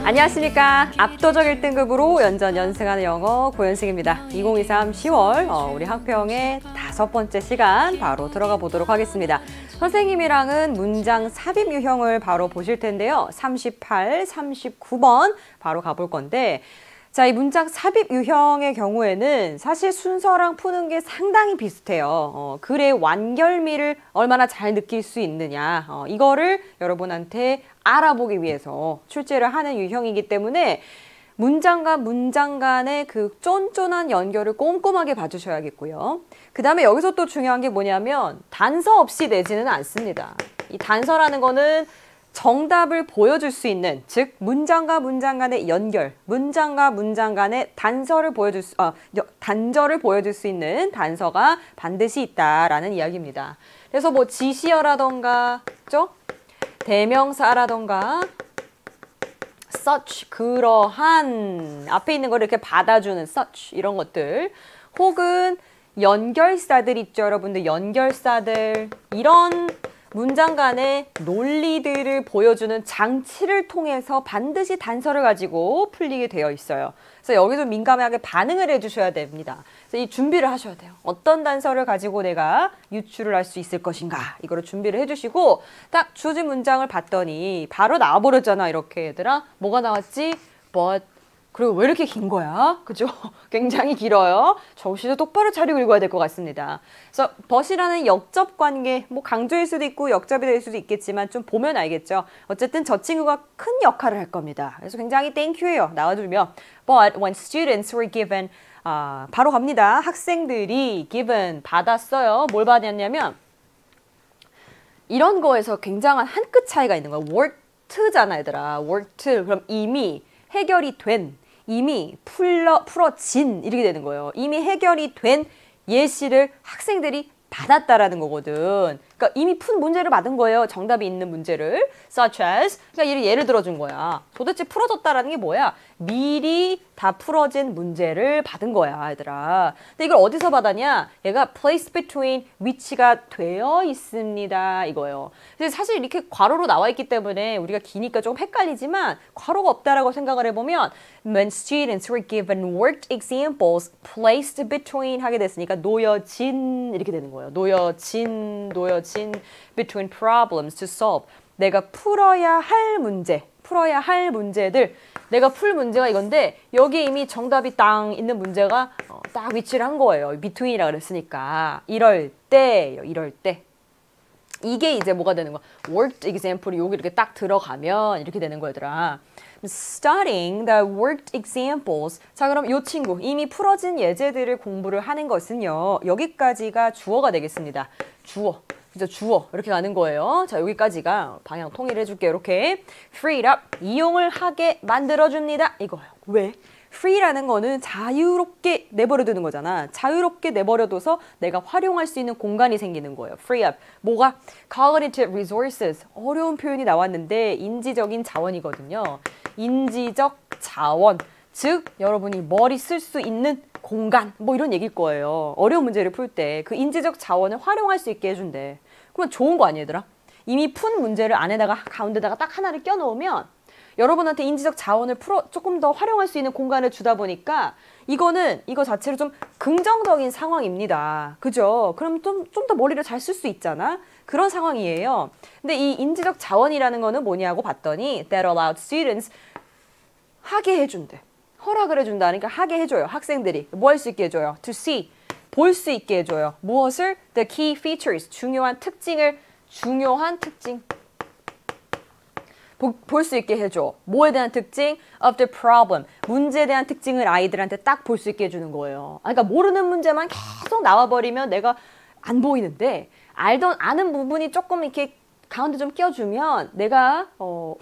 안녕하십니까. 압도적 1등급으로 연전연승하는 영어 고연승입니다. 2023 10월 우리 학평의 5번째 시간 바로 들어가 보도록 하겠습니다. 선생님이랑은 문장 삽입 유형을 바로 보실 텐데요. 38, 39번 바로 가볼 건데 자, 이 문장 삽입 유형의 경우에는 사실 순서랑 푸는 게 상당히 비슷해요. 글의 완결미를 얼마나 잘 느낄 수 있느냐. 이거를 여러분한테 알아보기 위해서 출제를 하는 유형이기 때문에 문장과 문장 간의 그 쫀쫀한 연결을 꼼꼼하게 봐주셔야겠고요. 그 다음에 여기서 또 중요한 게 뭐냐면 단서 없이 내지는 않습니다. 이 단서라는 거는 정답을 보여줄 수 있는, 즉 문장과 문장 간의 연결, 문장과 문장 간의 단절을 보여줄 수 있는 단서가 반드시 있다라는 이야기입니다. 그래서 뭐 지시어라던가, 그죠? 대명사라던가, such, 그러한, 앞에 있는 걸 이렇게 받아주는 such, 이런 것들, 혹은 연결사들 있죠, 여러분들. 연결사들, 이런 문장 간의 논리들을 보여주는 장치를 통해서 반드시 단서를 가지고 풀리게 되어 있어요. 그래서 여기서 민감하게 반응을 해주셔야 됩니다. 그래서 이 준비를 하셔야 돼요. 어떤 단서를 가지고 내가 유추를 할 수 있을 것인가. 이거를 준비를 해주시고 딱 주어진 문장을 봤더니 바로 나와버렸잖아. 이렇게 얘들아. 뭐가 나왔지? But. 그리고 왜 이렇게 긴 거야? 그죠? 굉장히 길어요. 정신을 똑바로 차리고 읽어야 될 것 같습니다. 그래서 but이라는 역접 관계, 뭐 강조일 수도 있고 역접이 될 수도 있겠지만 좀 보면 알겠죠. 어쨌든 저 친구가 큰 역할을 할 겁니다. 그래서 굉장히 thank you예요. 나와주면 But when students were given, 바로 갑니다. 학생들이 given, 받았어요. 뭘 받았냐면 이런 거에서 굉장한 한 끗 차이가 있는 거야. worked잖아, 얘들아. worked. 그럼 이미 해결이 된, 이미 풀어진 이렇게 되는 거예요. 이미 해결이 된 예시를 학생들이 받았다라는 거거든. 그러니까 이미 푼 문제를 받은 거예요. 정답이 있는 문제를. Such as. 그러니까 예를 들어준 거야. 도대체 풀어졌다라는 게 뭐야? 미리 다 풀어진 문제를 받은 거야, 얘들아. 근데 이걸 어디서 받았냐? 얘가 place between, 위치가 되어 있습니다. 이거예요. 근데 사실 이렇게 괄호로 나와 있기 때문에 우리가 기니까 조금 헷갈리지만 괄호가 없다라고 생각을 해보면 when students were given worked examples placed between 하게 됐으니까 놓여진 이렇게 되는 거예요. 놓여진 between problems to solve. 내가 풀어야 할 문제들. 내가 풀 문제가 이건데 여기에 이미 정답이 땅 있는 문제가 딱 위치를 한 거예요. between이라고 그랬으니까. 이럴 때. 이게 이제 뭐가 되는 거야? worked example이 여기 이렇게 딱 들어가면 이렇게 되는 거더라. Studying the worked examples. 자, 그럼 이 친구 이미 풀어진 예제들을 공부를 하는 것은요. 여기까지가 주어가 되겠습니다. 주어. 그죠? 주어. 이렇게 가는 거예요. 자, 여기까지가 방향 통일해 줄게요. 이렇게 freed up. 이용을 하게 만들어줍니다. 이거예요. 왜? free라는 거는 자유롭게 내버려두는 거잖아. 자유롭게 내버려둬서 내가 활용할 수 있는 공간이 생기는 거예요. free up. 뭐가? cognitive resources. 어려운 표현이 나왔는데 인지적인 자원이거든요. 인지적 자원. 즉 여러분이 머리 쓸 수 있는 공간. 뭐 이런 얘기일 거예요. 어려운 문제를 풀 때 그 인지적 자원을 활용할 수 있게 해준대. 그러면 좋은 거 아니에요, 얘들아? 이미 푼 문제를 안에다가 가운데다가 딱 하나를 껴놓으면 여러분한테 인지적 자원을 조금 더 활용할 수 있는 공간을 주다 보니까 이거 자체로 좀 긍정적인 상황입니다. 그죠? 그럼 좀 더 머리를 잘 쓸 수 있잖아? 그런 상황이에요. 근데 이 인지적 자원이라는 거는 뭐냐고 봤더니 that allowed students 하게 해준대. 허락을 해준다. 그러니까 하게 해줘요. 학생들이. 뭐 할 수 있게 해줘요? To see. 볼 수 있게 해줘요. 무엇을? The key features. 중요한 특징. 볼 수 있게 해줘. 뭐에 대한 특징? Of the problem. 문제에 대한 특징을 아이들한테 딱 볼 수 있게 해주는 거예요. 그러니까 모르는 문제만 계속 나와버리면 내가 안 보이는데 아는 부분이 조금 이렇게 가운데 좀 껴주면 내가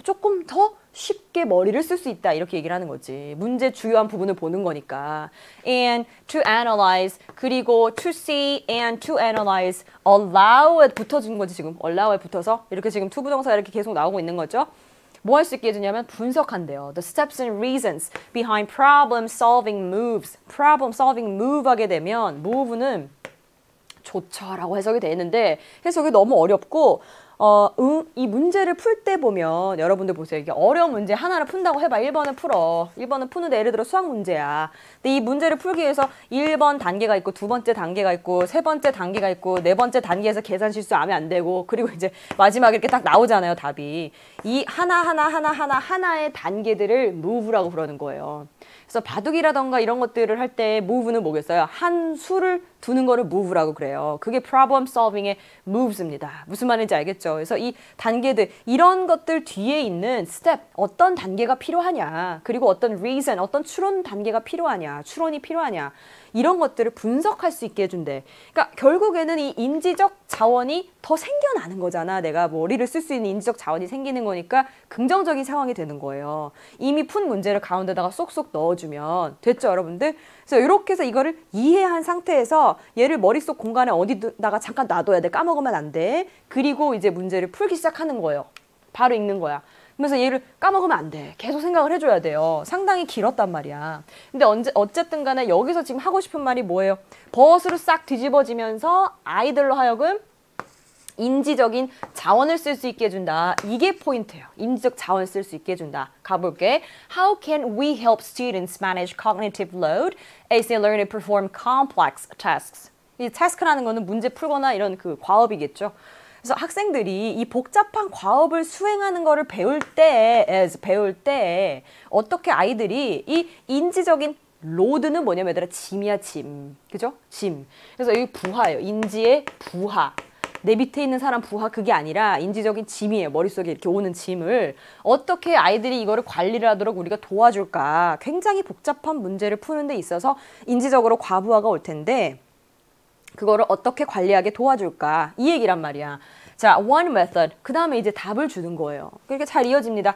조금 더 쉽게 머리를 쓸 수 있다. 이렇게 얘기를 하는 거지. 문제 주요한 부분을 보는 거니까. And to analyze. 그리고 to see and to analyze. allow에 붙어준 거지 지금. allow에 붙어서. 이렇게 지금 투부정사 이렇게 계속 나오고 있는 거죠. 뭐 할 수 있게 해주냐면 분석한대요. The steps and reasons behind problem solving moves. problem solving move 하게 되면 move는 조처라고 해석이 되는데 해석이 너무 어렵고 이 문제를 풀 때 보면 여러분들 보세요. 이게 어려운 문제 하나를 푼다고 해봐. 1번을 풀어. 1번을 푸는데 예를 들어 수학 문제야. 근데 이 문제를 풀기 위해서 1번 단계가 있고 두 번째 단계가 있고 세 번째 단계가 있고 네 번째 단계에서 계산 실수하면 안 되고 그리고 이제 마지막에 이렇게 딱 나오잖아요. 답이. 이 하나의 단계들을 move라고 부르는 거예요. 그래서 바둑이라던가 이런 것들을 할 때 move는 뭐겠어요? 한 수를 두는 거를 move라고 그래요. 그게 problem solving의 moves입니다. 무슨 말인지 알겠죠? 그래서 이 단계들, 이런 것들 뒤에 있는 step, 어떤 단계가 필요하냐, 그리고 어떤 reason, 어떤 추론 단계가 필요하냐, 추론이 필요하냐, 이런 것들을 분석할 수 있게 해준대. 그러니까 결국에는 이 인지적 자원이 더 생겨나는 거잖아. 내가 머리를 쓸 수 있는 인지적 자원이 생기는 거니까 긍정적인 상황이 되는 거예요. 이미 푼 문제를 가운데다가 쏙쏙 넣어주면 됐죠, 여러분들? 그래서 이렇게 해서 이거를 이해한 상태에서 얘를 머릿속 공간에 어디다가 잠깐 놔둬야 돼. 까먹으면 안 돼. 그리고 이제 문제를 풀기 시작하는 거예요. 바로 읽는 거야. 그래서 얘를 까먹으면 안 돼. 계속 생각을 해줘야 돼요. 상당히 길었단 말이야. 근데 어쨌든 간에 여기서 지금 하고 싶은 말이 뭐예요? 버스로 싹 뒤집어지면서 아이들로 하여금 인지적인 자원을 쓸 수 있게 해준다. 이게 포인트예요. 인지적 자원을 쓸 수 있게 해준다. 가볼게. How can we help students manage cognitive load as they learn to perform complex tasks? 이 task라는 거는 문제 풀거나 이런 그 과업이겠죠. 그래서 학생들이 이 복잡한 과업을 수행하는 거를 배울 때 어떻게 아이들이 이 인지적인 로드는 뭐냐면 얘들아 짐이야, 짐. 그죠? 짐. 그래서 여기 부하예요. 인지의 부하. 내 밑에 있는 사람 부하 그게 아니라 인지적인 짐이에요. 머릿속에 이렇게 오는 짐을 어떻게 아이들이 이거를 관리를 하도록 우리가 도와줄까. 굉장히 복잡한 문제를 푸는 데 있어서 인지적으로 과부하가 올 텐데 그거를 어떻게 관리하게 도와줄까? 이 얘기란 말이야. 자, one method. 그 다음에 이제 답을 주는 거예요. 그렇게 잘 이어집니다.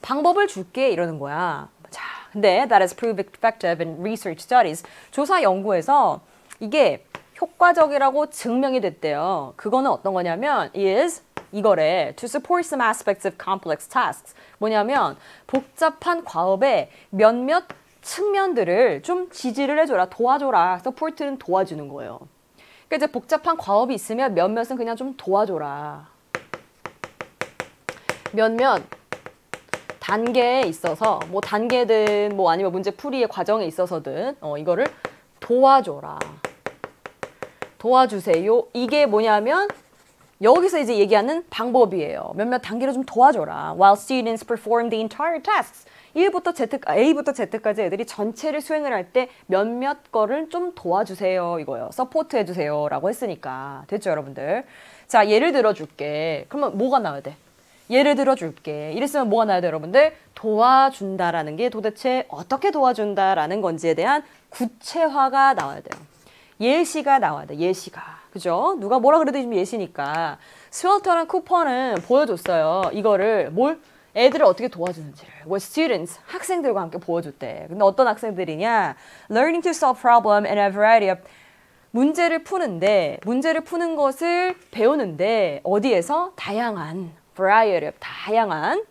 방법을 줄게 이러는 거야. 자, 근데 that is proved effective in research studies. 조사 연구에서 이게 효과적이라고 증명이 됐대요. 그거는 어떤 거냐면 is 이거래. To support some aspects of complex tasks. 뭐냐면 복잡한 과업의 몇몇 측면들을 좀 지지를 해줘라. 도와줘라. support는 도와주는 거예요. 그러니까 이제 복잡한 과업이 있으면 몇몇은 그냥 좀 도와줘라. 몇몇 단계에 있어서 뭐 단계든 뭐 아니면 문제 풀이의 과정에 있어서든 이거를 도와줘라. 도와주세요. 이게 뭐냐면 여기서 이제 얘기하는 방법이에요. 몇몇 단계를 좀 도와줘라. While students perform the entire tasks. A부터 Z까지 애들이 전체를 수행을 할 때 몇몇 거를 좀 도와주세요. 이거요. 서포트 해주세요. 라고 했으니까. 됐죠, 여러분들? 자, 예를 들어줄게. 그러면 뭐가 나와야 돼? 예를 들어줄게. 이랬으면 뭐가 나와야 돼, 여러분들? 도와준다라는 게 도대체 어떻게 도와준다라는 건지에 대한 구체화가 나와야 돼요. 예시가 나와야 돼. 예시가. 그죠? 누가 뭐라 그래도 지금 예시니까. 스웰터랑 쿠퍼는 보여줬어요. 이거를 애들을 어떻게 도와주는지를. With students, 학생들과 함께 보여줬대. 근데 어떤 학생들이냐? Learning to solve problem in a variety of 문제를 푸는 것을 배우는데 어디에서? 다양한 variety of 다양한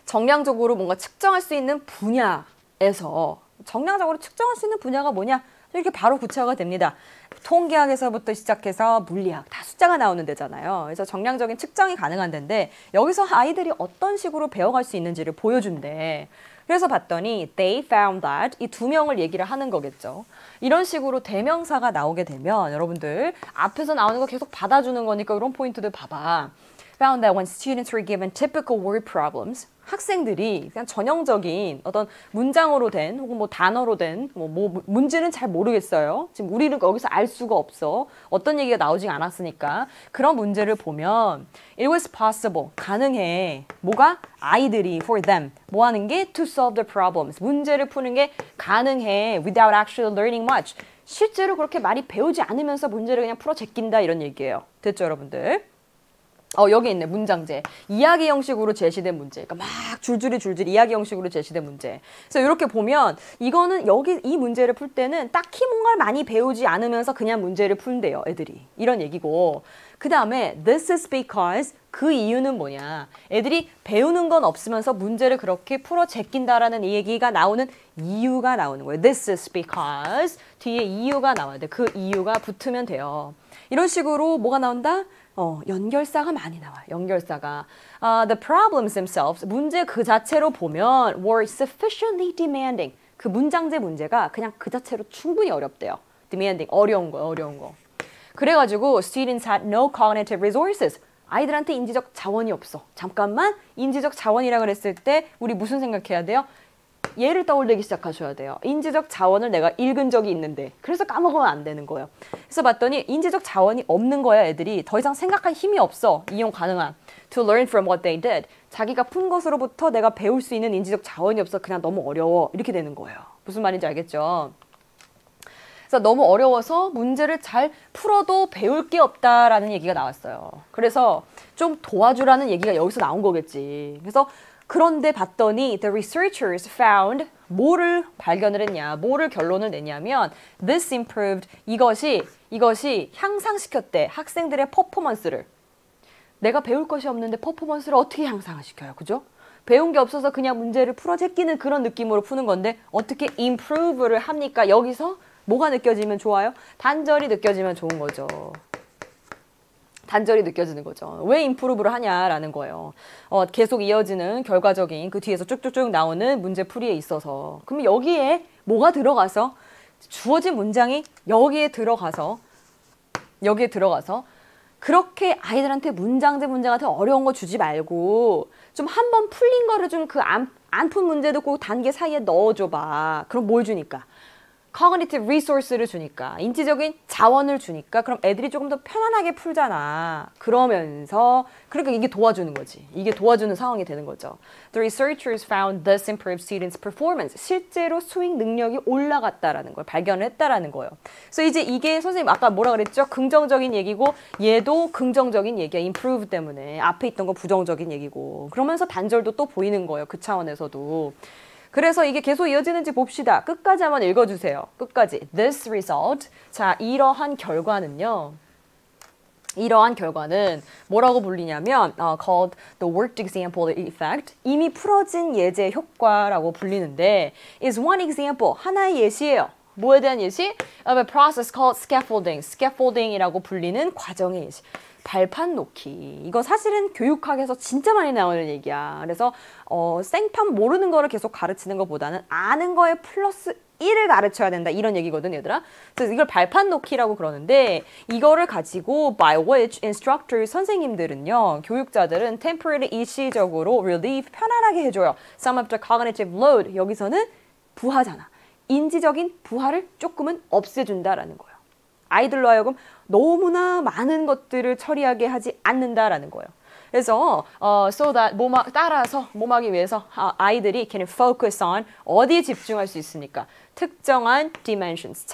정량적으로 뭔가 측정할 수 있는 분야에서 정량적으로 측정할 수 있는 분야가 뭐냐? 이렇게 바로 구체화가 됩니다. 통계학에서부터 시작해서 물리학 다 숫자가 나오는 데잖아요. 그래서 정량적인 측정이 가능한 데인데 여기서 아이들이 어떤 식으로 배워갈 수 있는지를 보여준대. 그래서 봤더니 they found that 이 두 명을 얘기를 하는 거겠죠. 이런 식으로 대명사가 나오게 되면 여러분들 앞에서 나오는 거 계속 받아주는 거니까 이런 포인트들 봐봐. Found that when students were given typical word problems 학생들이 그냥 전형적인 어떤 문장으로 된 혹은 뭐 단어로 된 문제는 잘 모르겠어요. 지금 우리는 여기서 알 수가 없어. 어떤 얘기가 나오지 않았으니까. 그런 문제를 보면 it was possible. 가능해. 뭐가? 아이들이 for them. 뭐 하는 게? to solve the problems. 문제를 푸는 게 가능해. without actually learning much. 실제로 그렇게 많이 배우지 않으면서 문제를 그냥 풀어 제낀다 이런 얘기예요. 됐죠, 여러분들? 여기 있네. 문장제. 이야기 형식으로 제시된 문제. 그러니까 막 줄줄이 이야기 형식으로 제시된 문제. 그래서 이렇게 보면 이거는 이 문제를 풀 때는 딱히 뭔가를 많이 배우지 않으면서 그냥 문제를 푼대요. 애들이. 이런 얘기고. 그 다음에 this is because 그 이유는 뭐냐. 애들이 배우는 건 없으면서 문제를 그렇게 풀어 제낀다라는 이 얘기가 나오는 이유가 나오는 거예요. This is because 뒤에 이유가 나와야 돼. 그 이유가 붙으면 돼요. 이런 식으로 뭐가 나온다? 연결사가 많이 나와요. 연결사가. The problems themselves, 문제 그 자체로 보면 were sufficiently demanding. 그 문장제 문제가 그냥 그 자체로 충분히 어렵대요. demanding, 어려운 거. 그래가지고 students had no cognitive resources. 아이들한테 인지적 자원이 없어. 잠깐만, 인지적 자원이라 그랬을 때 우리 무슨 생각해야 돼요? 얘를 떠올리기 시작하셔야 돼요. 인지적 자원을 내가 읽은 적이 있는데 그래서 까먹으면 안 되는 거예요. 그래서 봤더니 인지적 자원이 없는 거야. 애들이 더 이상 생각할 힘이 없어. 이용 가능한 to learn from what they did. 자기가 푼 것으로부터 내가 배울 수 있는 인지적 자원이 없어. 그냥 너무 어려워. 이렇게 되는 거예요. 무슨 말인지 알겠죠? 그래서 너무 어려워서 문제를 잘 풀어도 배울 게 없다라는 얘기가 나왔어요. 그래서 좀 도와주라는 얘기가 여기서 나온 거겠지. 그래서 그런데 봤더니 the researchers found 뭐를 발견을 했냐, 뭐를 결론을 내냐면 this improved, 이것이 향상시켰대. 학생들의 퍼포먼스를. 내가 배울 것이 없는데 퍼포먼스를 어떻게 향상시켜요? 그죠? 배운 게 없어서 그냥 문제를 풀어 제끼는 그런 느낌으로 푸는 건데 어떻게 improve를 합니까? 여기서 뭐가 느껴지면 좋아요? 단절이 느껴지면 좋은 거죠. 단절이 느껴지는 거죠. 왜 improve를 하냐라는 거예요. 계속 이어지는 결과적인 그 뒤에서 쭉쭉쭉 나오는 문제풀이에 있어서. 그럼 여기에 뭐가 들어가서 주어진 문장이 여기에 들어가서 그렇게 아이들한테 문장제 문제 같은 어려운 거 주지 말고 좀 한 번 풀린 거를 좀 그 안 푼 문제도 꼭 단계 사이에 넣어줘봐. 그럼 뭘 주니까? cognitive resource를 주니까, 인지적인 자원을 주니까 그럼 애들이 조금 더 편안하게 풀잖아. 그러면서 그러니까 이게 도와주는 거지. 이게 도와주는 상황이 되는 거죠. The researchers found this improved students' performance. 실제로 수행 능력이 올라갔다라는 걸 발견을 했다라는 거예요. 그래서 이제 이게 선생님 아까 뭐라 그랬죠? 긍정적인 얘기고 얘도 긍정적인 얘기야. improve 때문에. 앞에 있던 거 부정적인 얘기고. 그러면서 단절도 또 보이는 거예요. 그 차원에서도. 그래서 이게 계속 이어지는지 봅시다. 끝까지 한번 읽어주세요. 끝까지. This result. 자, 이러한 결과는 뭐라고 불리냐면 called the worked example effect. 이미 풀어진 예제 효과라고 불리는데 is one example. 하나의 예시예요. 뭐에 대한 예시? Of a process called scaffolding. scaffolding이라고 불리는 과정의 예시. 발판 놓기. 이거 사실은 교육학에서 진짜 많이 나오는 얘기야. 그래서 생판 모르는 거를 계속 가르치는 것보다는 아는 거에 플러스 1을 가르쳐야 된다. 이런 얘기거든, 얘들아. 그래서 이걸 발판 놓기라고 그러는데 이거를 가지고 by which instructors, 선생님들은요, 교육자들은 temporarily 일시적으로 relieve, 편안하게 해줘요. some of the cognitive load. 여기서는 부하잖아. 인지적인 부하를 조금은 없애준다라는 거예요. 아이들로 하여금 너무나 많은 것들을 처리하게 하지 않는다라는 거예요. 그래서 so that 따라서 몸하기 위해서 아이들이 can focus on 어디에 집중할 수 있으니까 특정한 dimensions,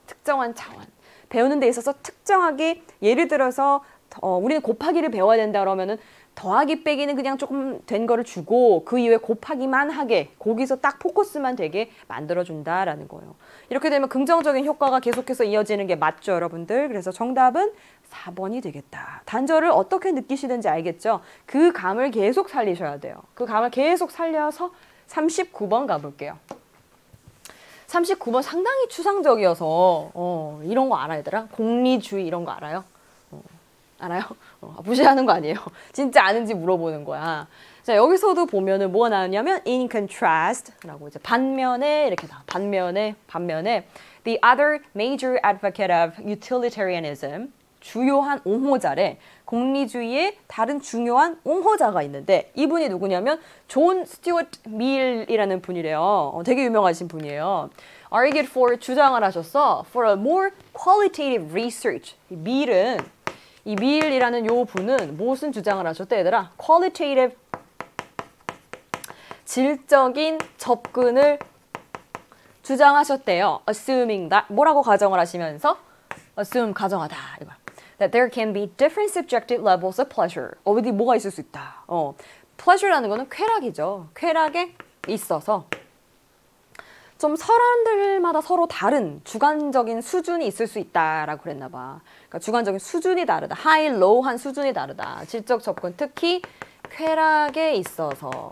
특정한 차원. 배우는 데 있어서 특정하게 예를 들어서 우리는 곱하기를 배워야 된다 그러면은 더하기 빼기는 그냥 조금 된 거를 주고 그 이후에 곱하기만 하게 거기서 딱 포커스만 되게 만들어준다라는 거예요. 이렇게 되면 긍정적인 효과가 계속해서 이어지는 게 맞죠, 여러분들? 그래서 정답은 4번이 되겠다. 단절을 어떻게 느끼시는지 알겠죠? 그 감을 계속 살리셔야 돼요. 그 감을 계속 살려서 39번 가볼게요. 39번 상당히 추상적이어서 이런 거 알아야 되더라? 공리주의 이런 거 알아요? 알아요? 무시하는 거 아니에요. 진짜 아는지 물어보는 거야. 자, 여기서도 보면은 뭐가 나왔냐면 in contrast라고 이제 반면에 이렇게 나와. 반면에 the other major advocate of utilitarianism, 주요한 옹호자래. 공리주의의 다른 중요한 옹호자가 있는데 이분이 누구냐면 존 스튜어트 밀이라는 분이래요. 되게 유명하신 분이에요. argued for, 주장을 하셨어. for a more qualitative research. 이 밀이라는 요 분은 무슨 주장을 하셨대, 얘들아? qualitative, 질적인 접근을 주장하셨대요. assuming that, 뭐라고 가정을 하시면서? assume, 가정하다. 이거. that there can be different subjective levels of pleasure. 어디 뭐가 있을 수 있다. pleasure라는 거는 쾌락이죠. 쾌락에 있어서 좀 사람들마다 서로 다른 주관적인 수준이 있을 수 있다라고 그랬나 봐. 그러니까 주관적인 수준이 다르다. high, low한 수준이 다르다. 질적 접근, 특히 쾌락에 있어서.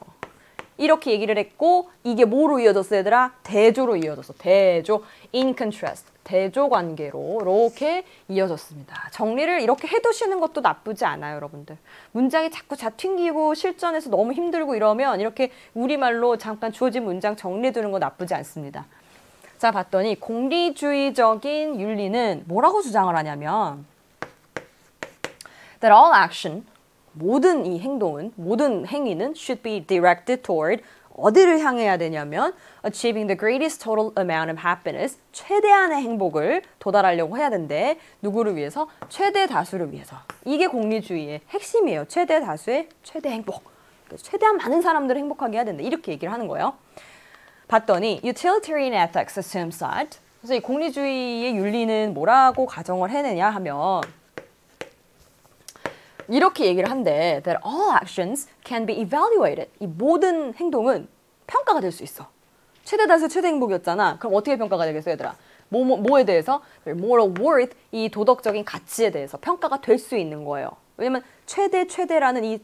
이렇게 얘기를 했고 이게 뭐로 이어졌어, 얘들아? 대조로 이어졌어. 대조. in contrast. 대조 관계로 이렇게 이어졌습니다. 정리를 이렇게 해두시는 것도 나쁘지 않아요, 여러분들. 문장이 자꾸 튕기고 실전에서 너무 힘들고 이러면 이렇게 우리말로 잠깐 주어진 문장 정리해두는 거 나쁘지 않습니다. 자, 봤더니 공리주의적인 윤리는 뭐라고 주장을 하냐면 that all action, 모든 이 행동은, 모든 행위는 should be directed toward 어디를 향해야 되냐면 achieving the greatest total amount of happiness, 최대한의 행복을 도달하려고 해야 된대. 누구를 위해서? 최대 다수를 위해서. 이게 공리주의의 핵심이에요. 최대 다수의 최대 행복. 최대한 많은 사람들을 행복하게 해야 된다. 이렇게 얘기를 하는 거예요. 봤더니 utilitarian ethics assumes that, 그래서 이 공리주의의 윤리는 뭐라고 가정을 해내냐 하면 이렇게 얘기를 한대. That all actions can be evaluated. 이 모든 행동은 평가가 될 수 있어. 최대 다수 최대 행복이었잖아. 그럼 어떻게 평가가 되겠어, 얘들아? 뭐에 대해서? moral worth, 이 도덕적인 가치에 대해서 평가가 될 수 있는 거예요. 왜냐면 최대라는 이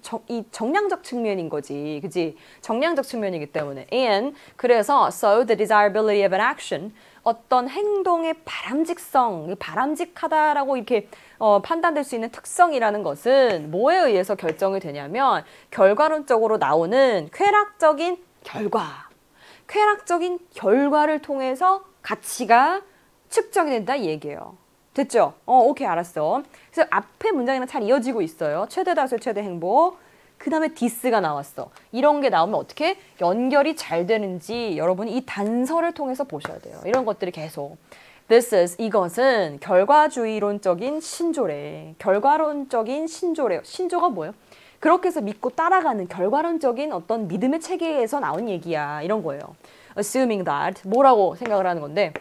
정량적 측면인 거지. 그지? 정량적 측면이기 때문에. And 그래서 so the desirability of an action, 어떤 행동의 바람직성, 바람직하다라고 이렇게 판단될 수 있는 특성이라는 것은 뭐에 의해서 결정이 되냐면 결과론적으로 나오는 쾌락적인 결과를 통해서 가치가 측정이 된다 이 얘기예요. 됐죠? 오케이, 알았어. 그래서 앞에 문장이랑 잘 이어지고 있어요. 최대 다수의 최대 행복. 그 다음에 디스가 나왔어. 이런 게 나오면 어떻게 연결이 잘 되는지 여러분이 이 단서를 통해서 보셔야 돼요. 이런 것들이 계속. 이것은 결과주의론적인 신조래. 결과론적인 신조래요. 신조가 뭐예요? 그렇게 해서 믿고 따라가는 결과론적인 어떤 믿음의 체계에서 나온 얘기야. 이런 거예요. Assuming that, 뭐라고 생각을 하는 건데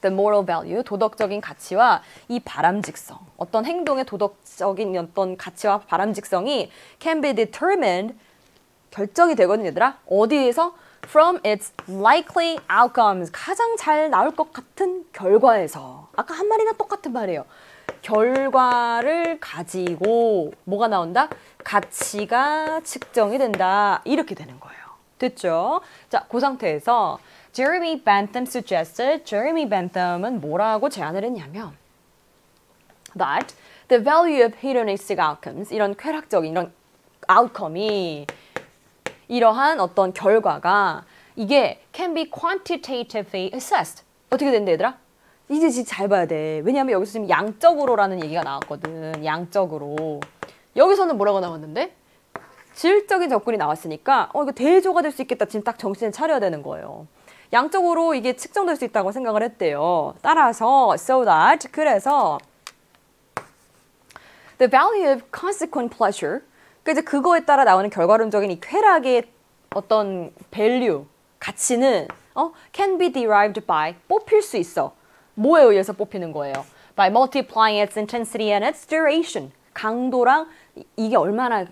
the moral value, 도덕적인 가치와 이 바람직성, 어떤 행동의 도덕적인 어떤 가치와 바람직성이 can be determined, 결정이 되거든요, 얘들아. 어디에서? From its likely outcomes, 가장 잘 나올 것 같은 결과에서. 아까 한 말이나 똑같은 말이에요. 결과를 가지고 뭐가 나온다? 가치가 측정이 된다. 이렇게 되는 거예요. 됐죠? 자, 그 상태에서 Jeremy Bentham suggested, Jeremy Bentham은 뭐라고 제안을 했냐면 that the value of hedonistic outcomes, 이런 쾌락적인 이런 outcome이 이러한 어떤 결과가 이게 can be quantitatively assessed. 어떻게 된대, 얘들아? 이제 진짜 잘 봐야 돼. 왜냐하면 여기서 지금 양적으로라는 얘기가 나왔거든. 양적으로. 여기서는 뭐라고 나왔는데? 질적인 접근이 나왔으니까 이거 대조가 될 수 있겠다. 지금 딱 정신을 차려야 되는 거예요. 양적으로 이게 측정될 수 있다고 생각을 했대요. 따라서 so that, 그래서 the value of consequent pleasure, 그러니까 이제 그거에 따라 나오는 결과론적인 이 쾌락의 어떤 value, 가치는 can be derived by, 뽑힐 수 있어. 뭐에 의해서 뽑히는 거예요? By multiplying its intensity and its duration. 강도랑 이게 얼마나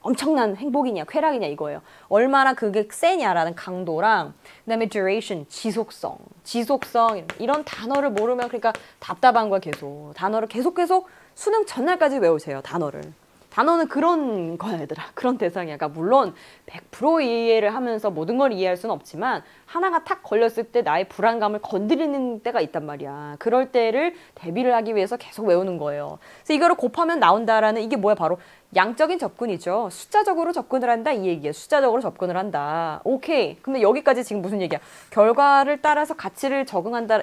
엄청난 행복이냐, 쾌락이냐 이거예요. 얼마나 그게 세냐라는 강도랑 그다음에 duration, 지속성 이런 단어를 모르면 그러니까 답답한 거야 계속. 단어를 계속 수능 전날까지 외우세요. 단어는 그런 거야, 얘들아. 그런 대상이야. 그러니까 물론 100% 이해를 하면서 모든 걸 이해할 수는 없지만 하나가 탁 걸렸을 때 나의 불안감을 건드리는 때가 있단 말이야. 그럴 때를 대비를 하기 위해서 계속 외우는 거예요. 그래서 이거를 곱하면 나온다라는 이게 뭐야? 바로 양적인 접근이죠. 숫자적으로 접근을 한다 이 얘기야. 숫자적으로 접근을 한다. 오케이. 근데 여기까지 지금 무슨 얘기야? 결과를 따라서 가치를 적응한다,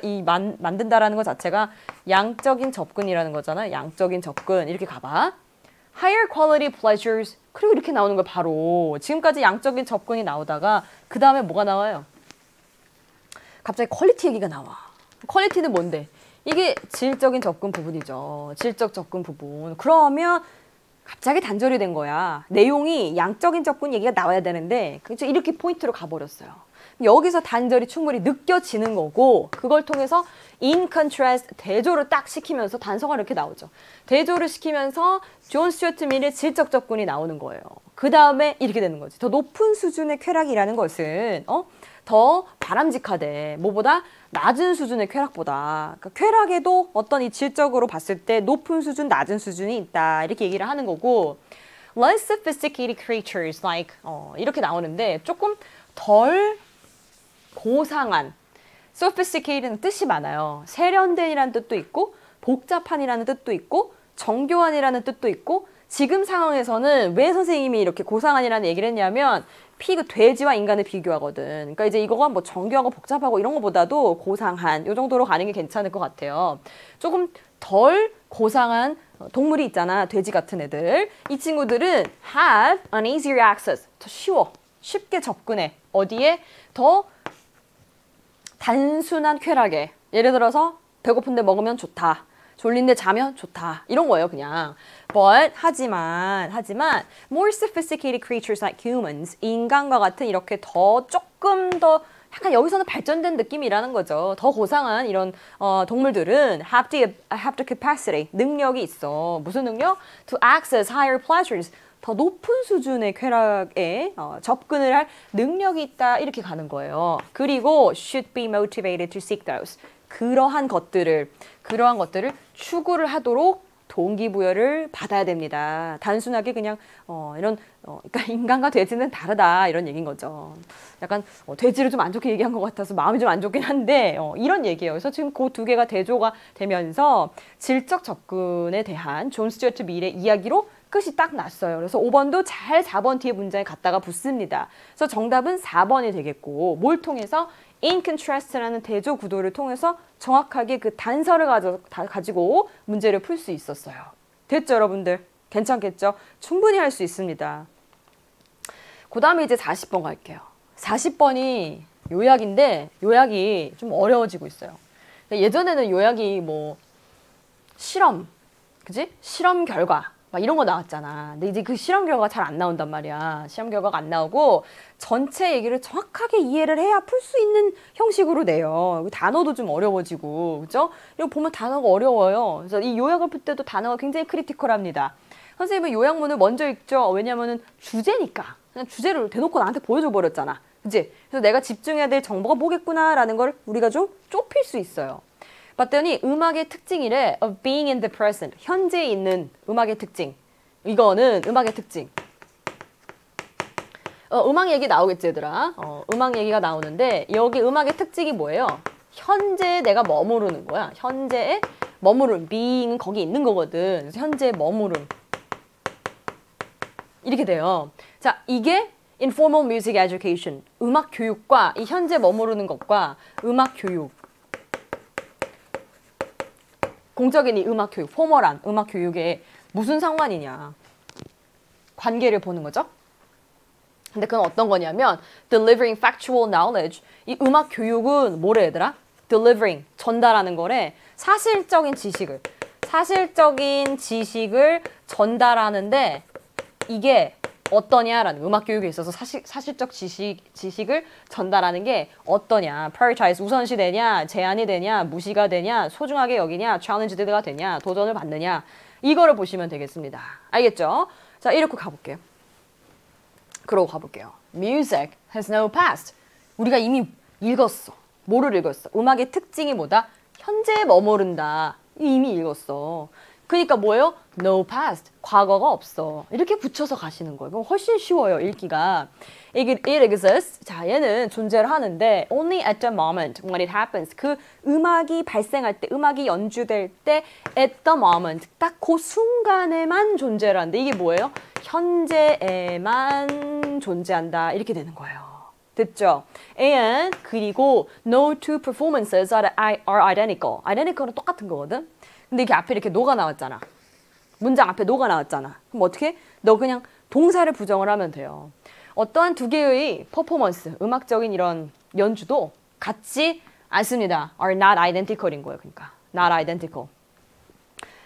만든다라는 것 자체가 양적인 접근이라는 거잖아. 양적인 접근. 이렇게 가봐. Higher quality pleasures. 그리고 이렇게 나오는 거 바로 지금까지 양적인 접근이 나오다가 그 다음에 뭐가 나와요? 갑자기 퀄리티 얘기가 나와. 퀄리티는 뭔데? 이게 질적인 접근 부분이죠. 질적 접근 부분. 그러면 갑자기 단절이 된 거야. 내용이 양적인 접근 얘기가 나와야 되는데 이렇게 포인트로 가버렸어요. 여기서 단절이 충분히 느껴지는 거고 그걸 통해서 in contrast, 대조를 딱 시키면서 단서가 이렇게 나오죠. 대조를 시키면서 존 스튜어트 밀의 질적 접근이 나오는 거예요. 그 다음에 이렇게 되는 거지. 더 높은 수준의 쾌락이라는 것은 더 바람직하대. 뭐보다? 낮은 수준의 쾌락보다. 그러니까 쾌락에도 어떤 이 질적으로 봤을 때 높은 수준, 낮은 수준이 있다. 이렇게 얘기를 하는 거고 less sophisticated creatures like 이렇게 나오는데 조금 덜 고상한 sophisticated는 뜻이 많아요. 세련된이라는 뜻도 있고 복잡한이라는 뜻도 있고 정교한이라는 뜻도 있고 지금 상황에서는 왜 선생님이 이렇게 고상한이라는 얘기를 했냐면 돼지와 인간을 비교하거든. 그러니까 이제 이거가 뭐 정교하고 복잡하고 이런 것보다도 고상한 요 정도로 가는 게 괜찮을 것 같아요. 조금 덜 고상한 동물이 있잖아. 돼지 같은 애들. 이 친구들은 have an easier access. 더 쉬워. 쉽게 접근해. 어디에? 더 단순한 쾌락에. 예를 들어서 배고픈데 먹으면 좋다. 졸린데 자면 좋다. 이런 거예요, 그냥. But 하지만 more sophisticated creatures like humans, 인간과 같은 이렇게 조금 더 약간 여기서는 발전된 느낌이라는 거죠. 더 고상한 이런 동물들은 have the capacity, 능력이 있어. 무슨 능력? To access higher pleasures. 더 높은 수준의 쾌락에 접근을 할 능력이 있다. 이렇게 가는 거예요. 그리고 should be motivated to seek those. 그러한 것들을 추구를 하도록 동기부여를 받아야 됩니다. 단순하게 그냥 그러니까 인간과 돼지는 다르다 이런 얘기인 거죠. 약간 돼지를 좀 안 좋게 얘기한 것 같아서 마음이 좀 안 좋긴 한데 이런 얘기예요. 그래서 지금 그 두 개가 대조가 되면서 질적 접근에 대한 존 스튜어트 밀의 이야기로 끝이 딱 났어요. 그래서 5번도 잘 4번 뒤에 문장에 갖다가 붙습니다. 그래서 정답은 4번이 되겠고 뭘 통해서? In contrast라는 대조 구도를 통해서 정확하게 그 단서를 가지고 문제를 풀 수 있었어요. 됐죠, 여러분들? 괜찮겠죠? 충분히 할 수 있습니다. 그 다음에 이제 40번 갈게요. 40번이 요약인데 요약이 좀 어려워지고 있어요. 예전에는 요약이 뭐 실험, 그지? 실험 결과 막 이런 거 나왔잖아. 근데 이제 그 실험 결과가 잘 안 나온단 말이야. 시험 결과가 안 나오고 전체 얘기를 정확하게 이해를 해야 풀 수 있는 형식으로 내요. 단어도 좀 어려워지고, 그죠? 이거 보면 단어가 어려워요. 그래서 이 요약을 풀 때도 단어가 굉장히 크리티컬합니다. 선생님은 요약문을 먼저 읽죠. 왜냐면은 주제니까. 그냥 주제를 대놓고 나한테 보여줘 버렸잖아. 그치? 그래서 내가 집중해야 될 정보가 뭐겠구나라는 걸 우리가 좀 좁힐 수 있어요. 봤더니 음악의 특징이래. of being in the present. 현재에 있는 음악의 특징. 이거는 음악의 특징. 음악 얘기 나오겠지, 얘들아. 음악 얘기가 나오는데 여기 음악의 특징이 뭐예요? 현재에 내가 머무르는 거야. 현재에 머무름. being은 거기 있는 거거든. 그래서 현재에 머무름. 이렇게 돼요. 자, 이게 informal music education. 음악 교육과 이 현재 머무르는 것과 음악 교육. 공적인 이 음악 교육, 포멀한 음악 교육에 무슨 상관이냐. 관계를 보는 거죠. 근데 그건 어떤 거냐면 delivering factual knowledge. 이 음악 교육은 뭐래 얘들아? delivering, 전달하는 거래. 사실적인 지식을 전달하는데 이게 어떠냐라는 음악 교육에 있어서 사실적 지식을 전달하는 게 어떠냐. prioritize, 우선시 되냐, 제한이 되냐, 무시가 되냐, 소중하게 여기냐, challenge드가 되냐, 도전을 받느냐. 이거를 보시면 되겠습니다. 알겠죠? 자, 이렇게 가볼게요. 그러고 가볼게요. Music has no past. 우리가 이미 읽었어. 뭐를 읽었어? 음악의 특징이 뭐다? 현재에 머무른다. 이미 읽었어. 그러니까 뭐예요? No past. 과거가 없어. 이렇게 붙여서 가시는 거예요. 그럼 훨씬 쉬워요, 읽기가. It exists. 자, 얘는 존재를 하는데 only at the moment when it happens. 그 음악이 발생할 때, 음악이 연주될 때 at the moment. 딱 그 순간에만 존재를 하는데 이게 뭐예요? 현재에만 존재한다. 이렇게 되는 거예요. 됐죠? And 그리고 no two performances are identical. identical은 똑같은 거거든. 근데 이게 앞에 이렇게 노가 나왔잖아. 문장 앞에 노가 나왔잖아. 그럼 어떻게? 너 그냥 동사를 부정을 하면 돼요. 어떠한 두 개의 퍼포먼스, 음악적인 이런 연주도 같지 않습니다. are not identical인 거예요. 그러니까 not identical.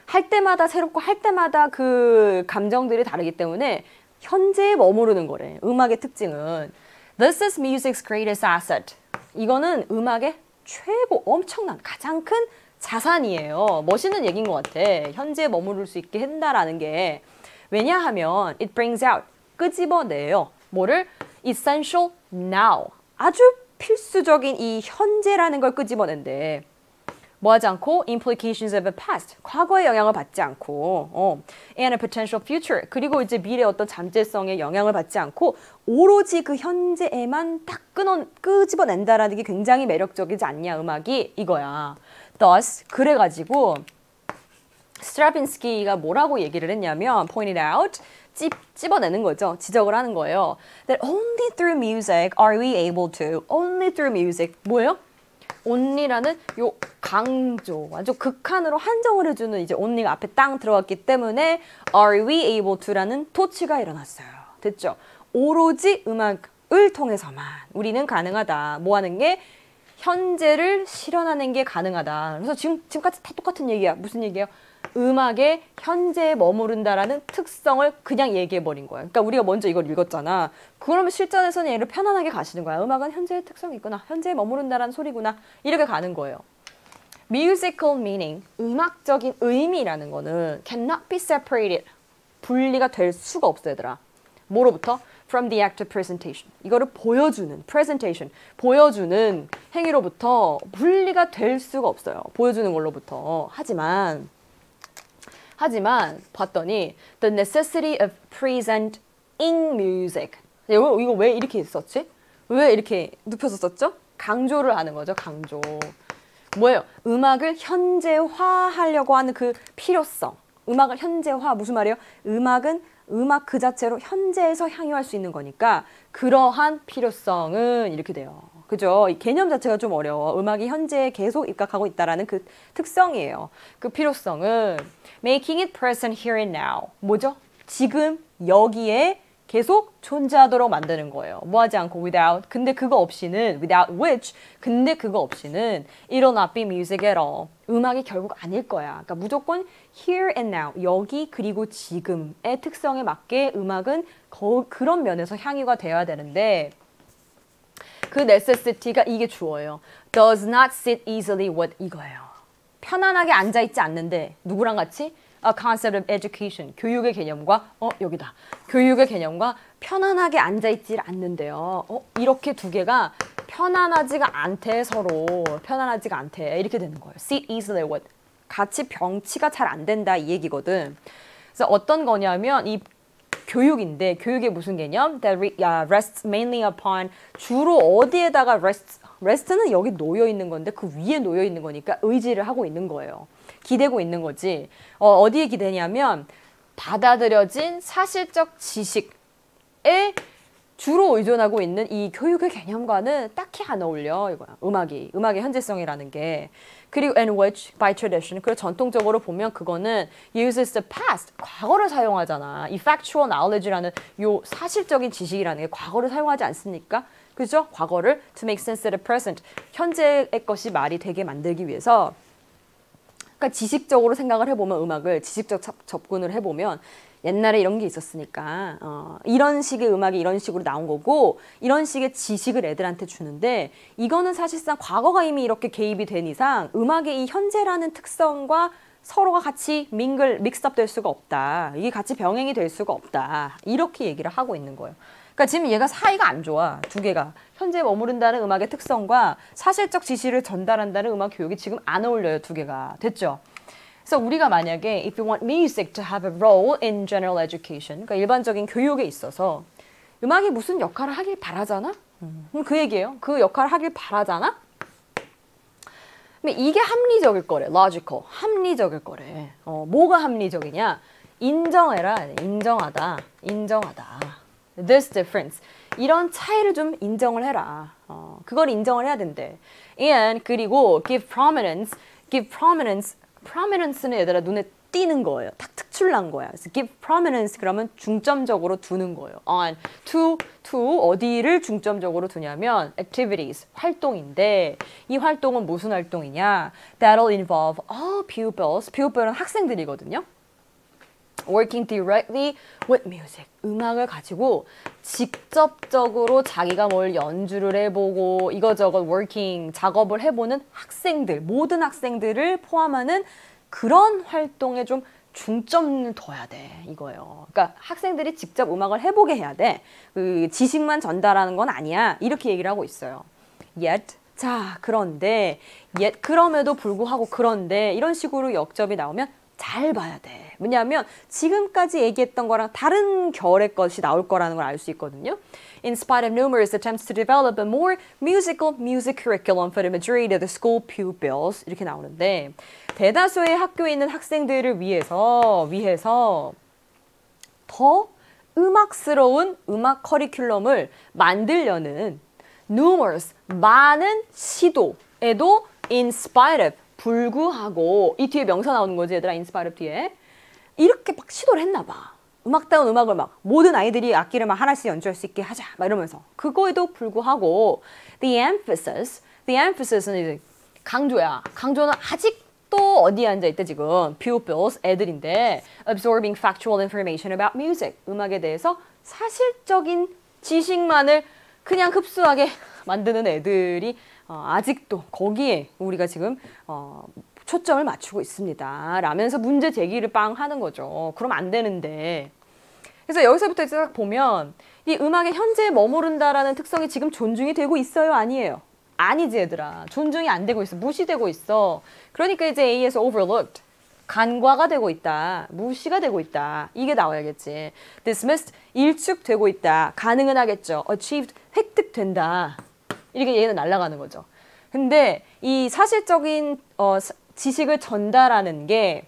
할 때마다 새롭고 할 때마다 그 감정들이 다르기 때문에 현재에 머무르는 거래. 음악의 특징은 This is music's greatest asset. 이거는 음악의 최고 엄청난 가장 큰 자산이에요. 멋있는 얘기인 것 같아. 현재에 머무를 수 있게 한다라는 게. 왜냐하면 it brings out, 끄집어내요. 뭐를? essential now. 아주 필수적인 이 현재라는 걸 끄집어낸대. 뭐 하지 않고 implications of the past, 과거의 영향을 받지 않고 and a potential future, 그리고 이제 미래의 어떤 잠재성에 영향을 받지 않고 오로지 그 현재에만 딱 끄집어낸다라는 게 굉장히 매력적이지 않냐 음악이 이거야. Thus 그래가지고 스트라빈스키가 뭐라고 얘기를 했냐면 pointed out, 찝어내는 거죠. 지적을 하는 거예요. That only through music are we able to, only through music, 뭐예요? only라는 요 강조, 아주 극한으로 한정을 해주는 이제 only가 앞에 땅 들어갔기 때문에 are we able to라는 토치가 일어났어요. 됐죠? 오로지 음악을 통해서만 우리는 가능하다. 뭐 하는 게? 현재를 실현하는 게 가능하다. 그래서 지금까지 다 똑같은 얘기야. 무슨 얘기예요? 음악의 현재에 머무른다라는 특성을 그냥 얘기해버린 거야. 그러니까 우리가 먼저 이걸 읽었잖아. 그러면 실전에서는 얘를 편안하게 가시는 거야. 음악은 현재의 특성이 있구나. 현재에 머무른다라는 소리구나. 이렇게 가는 거예요. Musical meaning, 음악적인 의미라는 거는 cannot be separated, 분리가 될 수가 없어 얘들아. 뭐로부터? From the act of presentation. 이거를 보여주는, presentation, 보여주는 행위로부터 분리가 될 수가 없어요. 보여주는 걸로부터. 하지만 봤더니 the necessity of presenting music. 이거 왜 이렇게 썼지? 왜 이렇게 눕혀서 썼죠? 강조를 하는 거죠. 강조. 뭐예요? 음악을 현재화하려고 하는 그 필요성. 음악을 현재화, 무슨 말이에요? 음악은 음악 그 자체로 현재에서 향유할 수 있는 거니까 그러한 필요성은 이렇게 돼요. 그죠? 이 개념 자체가 좀 어려워. 음악이 현재에 계속 입각하고 있다라는 그 특성이에요. 그 필요성은 making it present here and now. 뭐죠? 지금 여기에 계속 존재하도록 만드는 거예요. 뭐 하지 않고 without. 근데 그거 없이는 without which. 근데 그거 없이는 it'll not be music at all. 음악이 결국 아닐 거야. 그러니까 무조건 here and now. 여기 그리고 지금의 특성에 맞게 음악은 그런 면에서 향유가 되어야 되는데 그 necessity가 이게 주어예요. Does not sit easily with 이거예요. 편안하게 앉아있지 않는데 누구랑 같이? A concept of education. 교육의 개념과 여기다. 교육의 개념과 편안하게 앉아있지 않는데요. 이렇게 두 개가 편안하지가 않대 서로. 편안하지가 않대. 이렇게 되는 거예요. Sit easily with. 같이 병치가 잘 안 된다 이 얘기거든. 그래서 어떤 거냐면 이 교육인데 교육의 무슨 개념? That rests mainly upon 주로 어디에다가 rest는 여기 놓여 있는 건데 그 위에 놓여 있는 거니까 의지를 하고 있는 거예요. 기대고 있는 거지. 어디에 기대냐면 받아들여진 사실적 지식에 주로 의존하고 있는 이 교육의 개념과는 딱히 안 어울려 이거야. 음악의 현재성이라는 게. 그리고 and which by tradition. 그리고 전통적으로 보면 그거는 uses the past. 과거를 사용하잖아. 이 factual knowledge라는 요 사실적인 지식이라는 게 과거를 사용하지 않습니까? 그죠? 과거를 to make sense of the present. 현재의 것이 말이 되게 만들기 위해서 그러니까 지식적으로 생각을 해보면 음악을 지식적 접근을 해보면 옛날에 이런 게 있었으니까 이런 식의 음악이 이런 식으로 나온 거고 이런 식의 지식을 애들한테 주는데 이거는 사실상 과거가 이미 이렇게 개입이 된 이상 음악의 이 현재라는 특성과 서로가 같이 믹스업 될 수가 없다. 이게 같이 병행이 될 수가 없다. 이렇게 얘기를 하고 있는 거예요. 그러니까 지금 얘가 사이가 안 좋아. 두 개가. 현재에 머무른다는 음악의 특성과 사실적 지식을 전달한다는 음악 교육이 지금 안 어울려요. 두 개가. 됐죠? 그래서 우리가 만약에 if you want music to have a role in general education, 그러니까 일반적인 교육에 있어서 음악이 무슨 역할을 하길 바라잖아? 그럼 그 얘기예요. 그 역할을 하길 바라잖아? 근데 이게 합리적일 거래. logical. 합리적일 거래. 뭐가 합리적이냐? 인정해라. 인정하다. This difference. 이런 차이를 좀 인정을 해라. 그걸 인정을 해야 된대. And 그리고 give prominence. prominence는 얘들아 눈에 띄는 거예요. 딱 특출난 거야. 그래서 give prominence 그러면 중점적으로 두는 거예요. on to 어디를 중점적으로 두냐면 activities 활동인데 이 활동은 무슨 활동이냐? That'll involve all pupils. pupil은 학생들이거든요. working directly with music. 음악을 가지고 직접적으로 자기가 뭘 연주를 해보고 이거저거 working, 작업을 해보는 학생들, 모든 학생들을 포함하는 그런 활동에 좀 중점을 둬야 돼. 이거예요. 그러니까 학생들이 직접 음악을 해보게 해야 돼. 그 지식만 전달하는 건 아니야. 이렇게 얘기를 하고 있어요. Yet, 자, 그런데 그럼에도 불구하고 그런데 이런 식으로 역접이 나오면 잘 봐야 돼. 왜냐하면 지금까지 얘기했던 거랑 다른 결의 것이 나올 거라는 걸 알 수 있거든요. In spite of numerous attempts to develop a more musical music curriculum for the majority of the school pupils 이렇게 나오는데 대다수의 학교에 있는 학생들을 위해서 더 음악스러운 음악 커리큘럼을 만들려는 numerous 많은 시도에도 in spite of 불구하고 이 뒤에 명사 나오는 거지 얘들아 in spite of 뒤에 이렇게 막 시도를 했나 봐. 음악다운 음악을 막 모든 아이들이 악기를 막 하나씩 연주할 수 있게 하자 막 이러면서 그거에도 불구하고 the emphasis는 이제 강조야. 강조는 아직도 어디에 앉아있대 지금 pupils 애들인데 absorbing factual information about music 음악에 대해서 사실적인 지식만을 그냥 흡수하게 만드는 애들이 아직도 거기에 우리가 지금 초점을 맞추고 있습니다. 라면서 문제 제기를 빵 하는 거죠. 그럼 안 되는데. 그래서 여기서부터 이제 딱 보면 이 음악의 현재에 머무른다라는 특성이 지금 존중이 되고 있어요? 아니에요? 아니지 얘들아. 존중이 안 되고 있어. 무시되고 있어. 그러니까 이제 A에서 overlooked. 간과가 되고 있다. 무시가 되고 있다. 이게 나와야겠지. dismissed. 일축되고 있다. 가능은 하겠죠. achieved. 획득된다. 이렇게 얘는 날아가는 거죠. 근데 이 사실적인 지식을 전달하는 게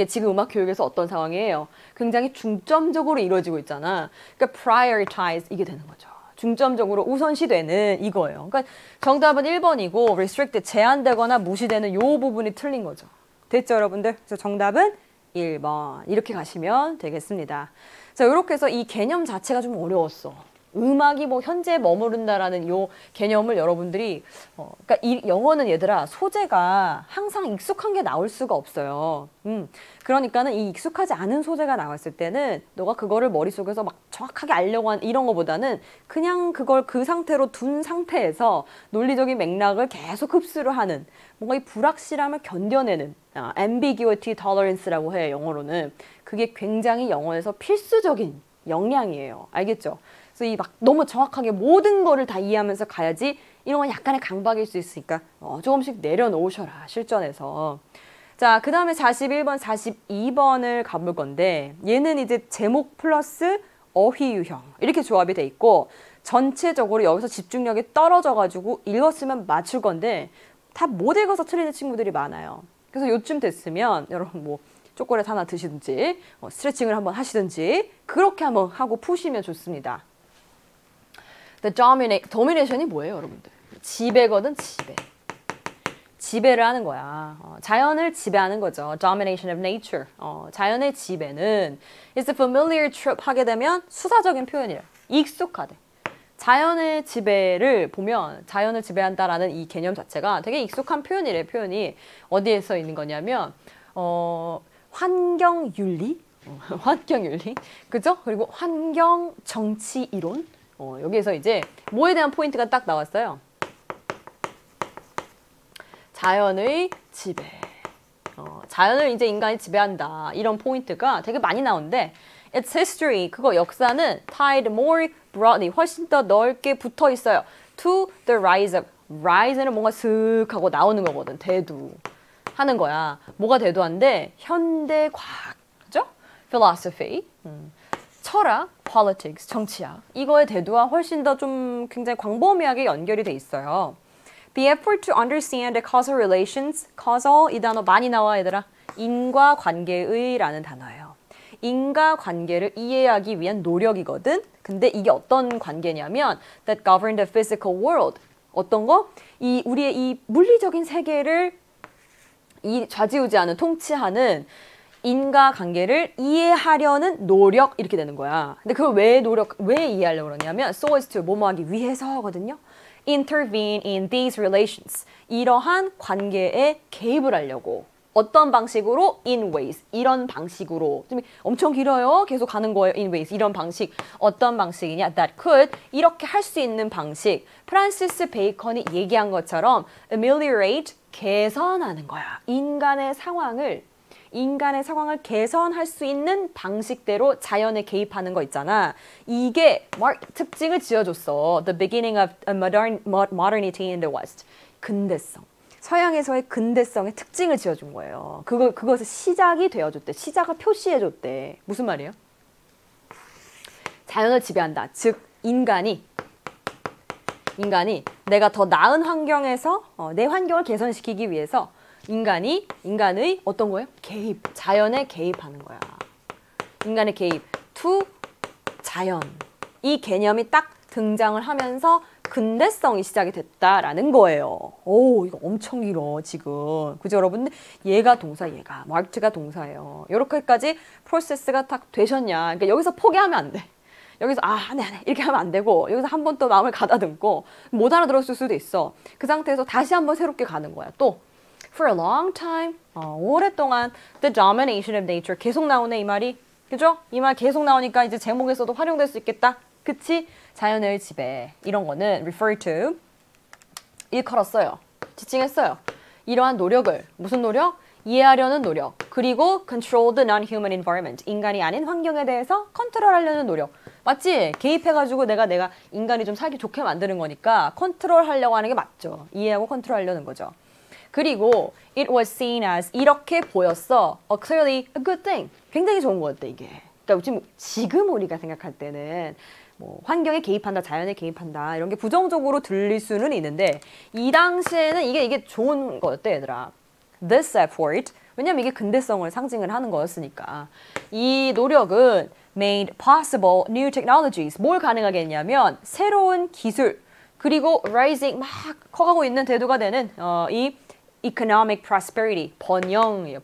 지금 음악 교육에서 어떤 상황이에요? 굉장히 중점적으로 이루어지고 있잖아. 그러니까 prioritize 이게 되는 거죠. 중점적으로 우선시되는 이거예요. 그러니까 정답은 1번이고 restricted 제한되거나 무시되는 요 부분이 틀린 거죠. 됐죠, 여러분들? 그래서 정답은 1번 이렇게 가시면 되겠습니다. 자, 이렇게 해서 이 개념 자체가 좀 어려웠어. 음악이 뭐 현재에 머무른다라는 요 개념을 여러분들이 그러니까 이 영어는 얘들아 소재가 항상 익숙한 게 나올 수가 없어요. 그러니까는 이 익숙하지 않은 소재가 나왔을 때는 너가 그거를 머릿속에서 막 정확하게 알려고 하는 이런 거보다는 그냥 그걸 그 상태로 둔 상태에서 논리적인 맥락을 계속 흡수를 하는 뭔가 이 불확실함을 견뎌내는 ambiguity tolerance라고 해요. 영어로는. 그게 굉장히 영어에서 필수적인 역량이에요. 알겠죠? 그래서 이 막 너무 정확하게 모든 거를 다 이해하면서 가야지 이런 건 약간의 강박일 수 있으니까 조금씩 내려놓으셔라 실전에서. 자, 그 다음에 41번, 42번을 가볼 건데 얘는 이제 제목 플러스 어휘 유형 이렇게 조합이 돼 있고 전체적으로 여기서 집중력이 떨어져가지고 읽었으면 맞출 건데 다 못 읽어서 틀리는 친구들이 많아요. 그래서 요쯤 됐으면 여러분 뭐 초콜릿 하나 드시든지 스트레칭을 한번 하시든지 그렇게 한번 하고 푸시면 좋습니다. The domination이 뭐예요, 여러분들? 지배거든, 지배. 지배를 하는 거야. 자연을 지배하는 거죠. Domination of nature. 자연의 지배는 is a familiar trope 하게 되면 수사적인 표현이에요. 익숙하대. 자연의 지배를 보면 자연을 지배한다라는 이 개념 자체가 되게 익숙한 표현이래. 표현이 어디에서 있는 거냐면 환경윤리? 환경윤리? 그죠? 그리고 환경 정치 이론? 여기에서 이제 뭐에 대한 포인트가 딱 나왔어요. 자연의 지배. 자연을 이제 인간이 지배한다. 이런 포인트가 되게 많이 나오는데 its history, 그거 역사는 tied more broadly, 훨씬 더 넓게 붙어 있어요. to the rise of. rise는 뭔가 슥 하고 나오는 거거든. 대두. 하는 거야. 뭐가 대두한데 현대 과학, 그죠? philosophy, 철학, politics, 정치학. 이거의 대두와 훨씬 더 좀 굉장히 광범위하게 연결이 돼 있어요. The effort to understand the causal relations, causal 이 단어 많이 나와 얘들아. 인과관계의 라는 단어예요. 인과관계를 이해하기 위한 노력이거든. 근데 이게 어떤 관계냐면 that govern the physical world. 어떤 거? 우리의 이 물리적인 세계를 좌지우지하는 통치하는 인과관계를 이해하려는 노력 이렇게 되는 거야. 근데 그걸 왜 이해하려고 그러냐면 so as to 뭐뭐 하기 위해서거든요. intervene in these relations. 이러한 관계에 개입을 하려고. 어떤 방식으로? in ways. 이런 방식으로. 좀 엄청 길어요. 계속 가는 거예요. in ways. 이런 방식. 어떤 방식이냐? that could. 이렇게 할 수 있는 방식. 프란시스 베이컨이 얘기한 것처럼 ameliorate. 개선하는 거야. 인간의 상황을 인간의 상황을 개선할 수 있는 방식대로 자연에 개입하는 거 있잖아. 이게 특징을 지어줬어. The beginning of modernity in the West. 근대성. 서양에서의 근대성의 특징을 지어준 거예요. 그것의 시작이 되어줬대. 시작을 표시해줬대. 무슨 말이에요? 자연을 지배한다. 즉 인간이 내가 더 나은 환경에서 내 환경을 개선시키기 위해서 인간의 어떤 거예요? 개입. 자연에 개입하는 거야. 인간의 개입. to 자연. 이 개념이 딱 등장을 하면서 근대성이 시작이 됐다라는 거예요. 오, 이거 엄청 길어, 지금. 그죠, 여러분? 얘가 동사, 마르트가 동사예요. 이렇게까지 프로세스가 딱 되셨냐. 그러니까 여기서 포기하면 안 돼. 여기서 안 해. 이렇게 하면 안 되고 여기서 한 번 또 마음을 가다듬고 못 알아들었을 수도 있어. 그 상태에서 다시 한번 새롭게 가는 거야. 또 for a long time, 오랫동안 the domination of nature 계속 나오네 이 말이. 그죠? 이 말 계속 나오니까 이제 제목에서도 활용될 수 있겠다. 그치? 자연의 지배. 이런 거는 refer to 일컬었어요. 지칭했어요. 이러한 노력을 무슨 노력? 이해하려는 노력. 그리고 control the non-human environment. 인간이 아닌 환경에 대해서 컨트롤하려는 노력. 맞지? 개입해가지고 내가 인간이 좀 살기 좋게 만드는 거니까 컨트롤하려고 하는 게 맞죠. 이해하고 컨트롤하려는 거죠. 그리고 it was seen as 이렇게 보였어. clearly a good thing. 굉장히 좋은 거였대 이게. 그러니까 지금 우리가 생각할 때는 뭐 환경에 개입한다, 자연에 개입한다 이런 게 부정적으로 들릴 수는 있는데 이 당시에는 이게 좋은 거였대 얘들아. This effort. 왜냐면 이게 근대성을 상징을 하는 거였으니까. 이 노력은 made possible new technologies. 뭘 가능하게 했냐면 새로운 기술 그리고 rising 막 커가고 있는 대두가 되는 이 economic prosperity. 번영이에요.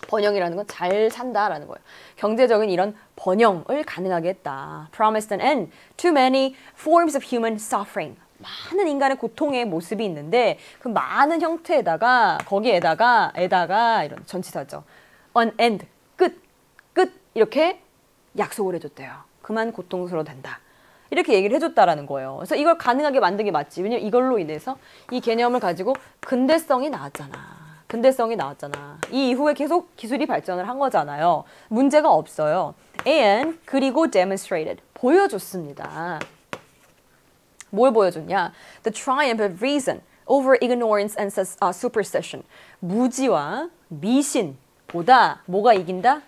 번영이라는 건 잘 산다라는 거예요. 경제적인 이런 번영을 가능하게 했다. Promised an end to many forms of human suffering. 많은 인간의 고통의 모습이 있는데 그 많은 형태에다가 거기에다가 이런 전치사죠. an end, 끝 이렇게 약속을 해줬대요. 그만 고통스러워 된다. 이렇게 얘기를 해줬다라는 거예요. 그래서 이걸 가능하게 만든 게 맞지. 왜냐면 이걸로 인해서 이 개념을 가지고 근대성이 나왔잖아. 이 이후에 계속 기술이 발전을 한 거잖아요. 문제가 없어요. And 그리고 demonstrated 보여줬습니다. 뭘 보여줬냐? The triumph of reason over ignorance and superstition. 무지와 미신보다 뭐가 이긴다?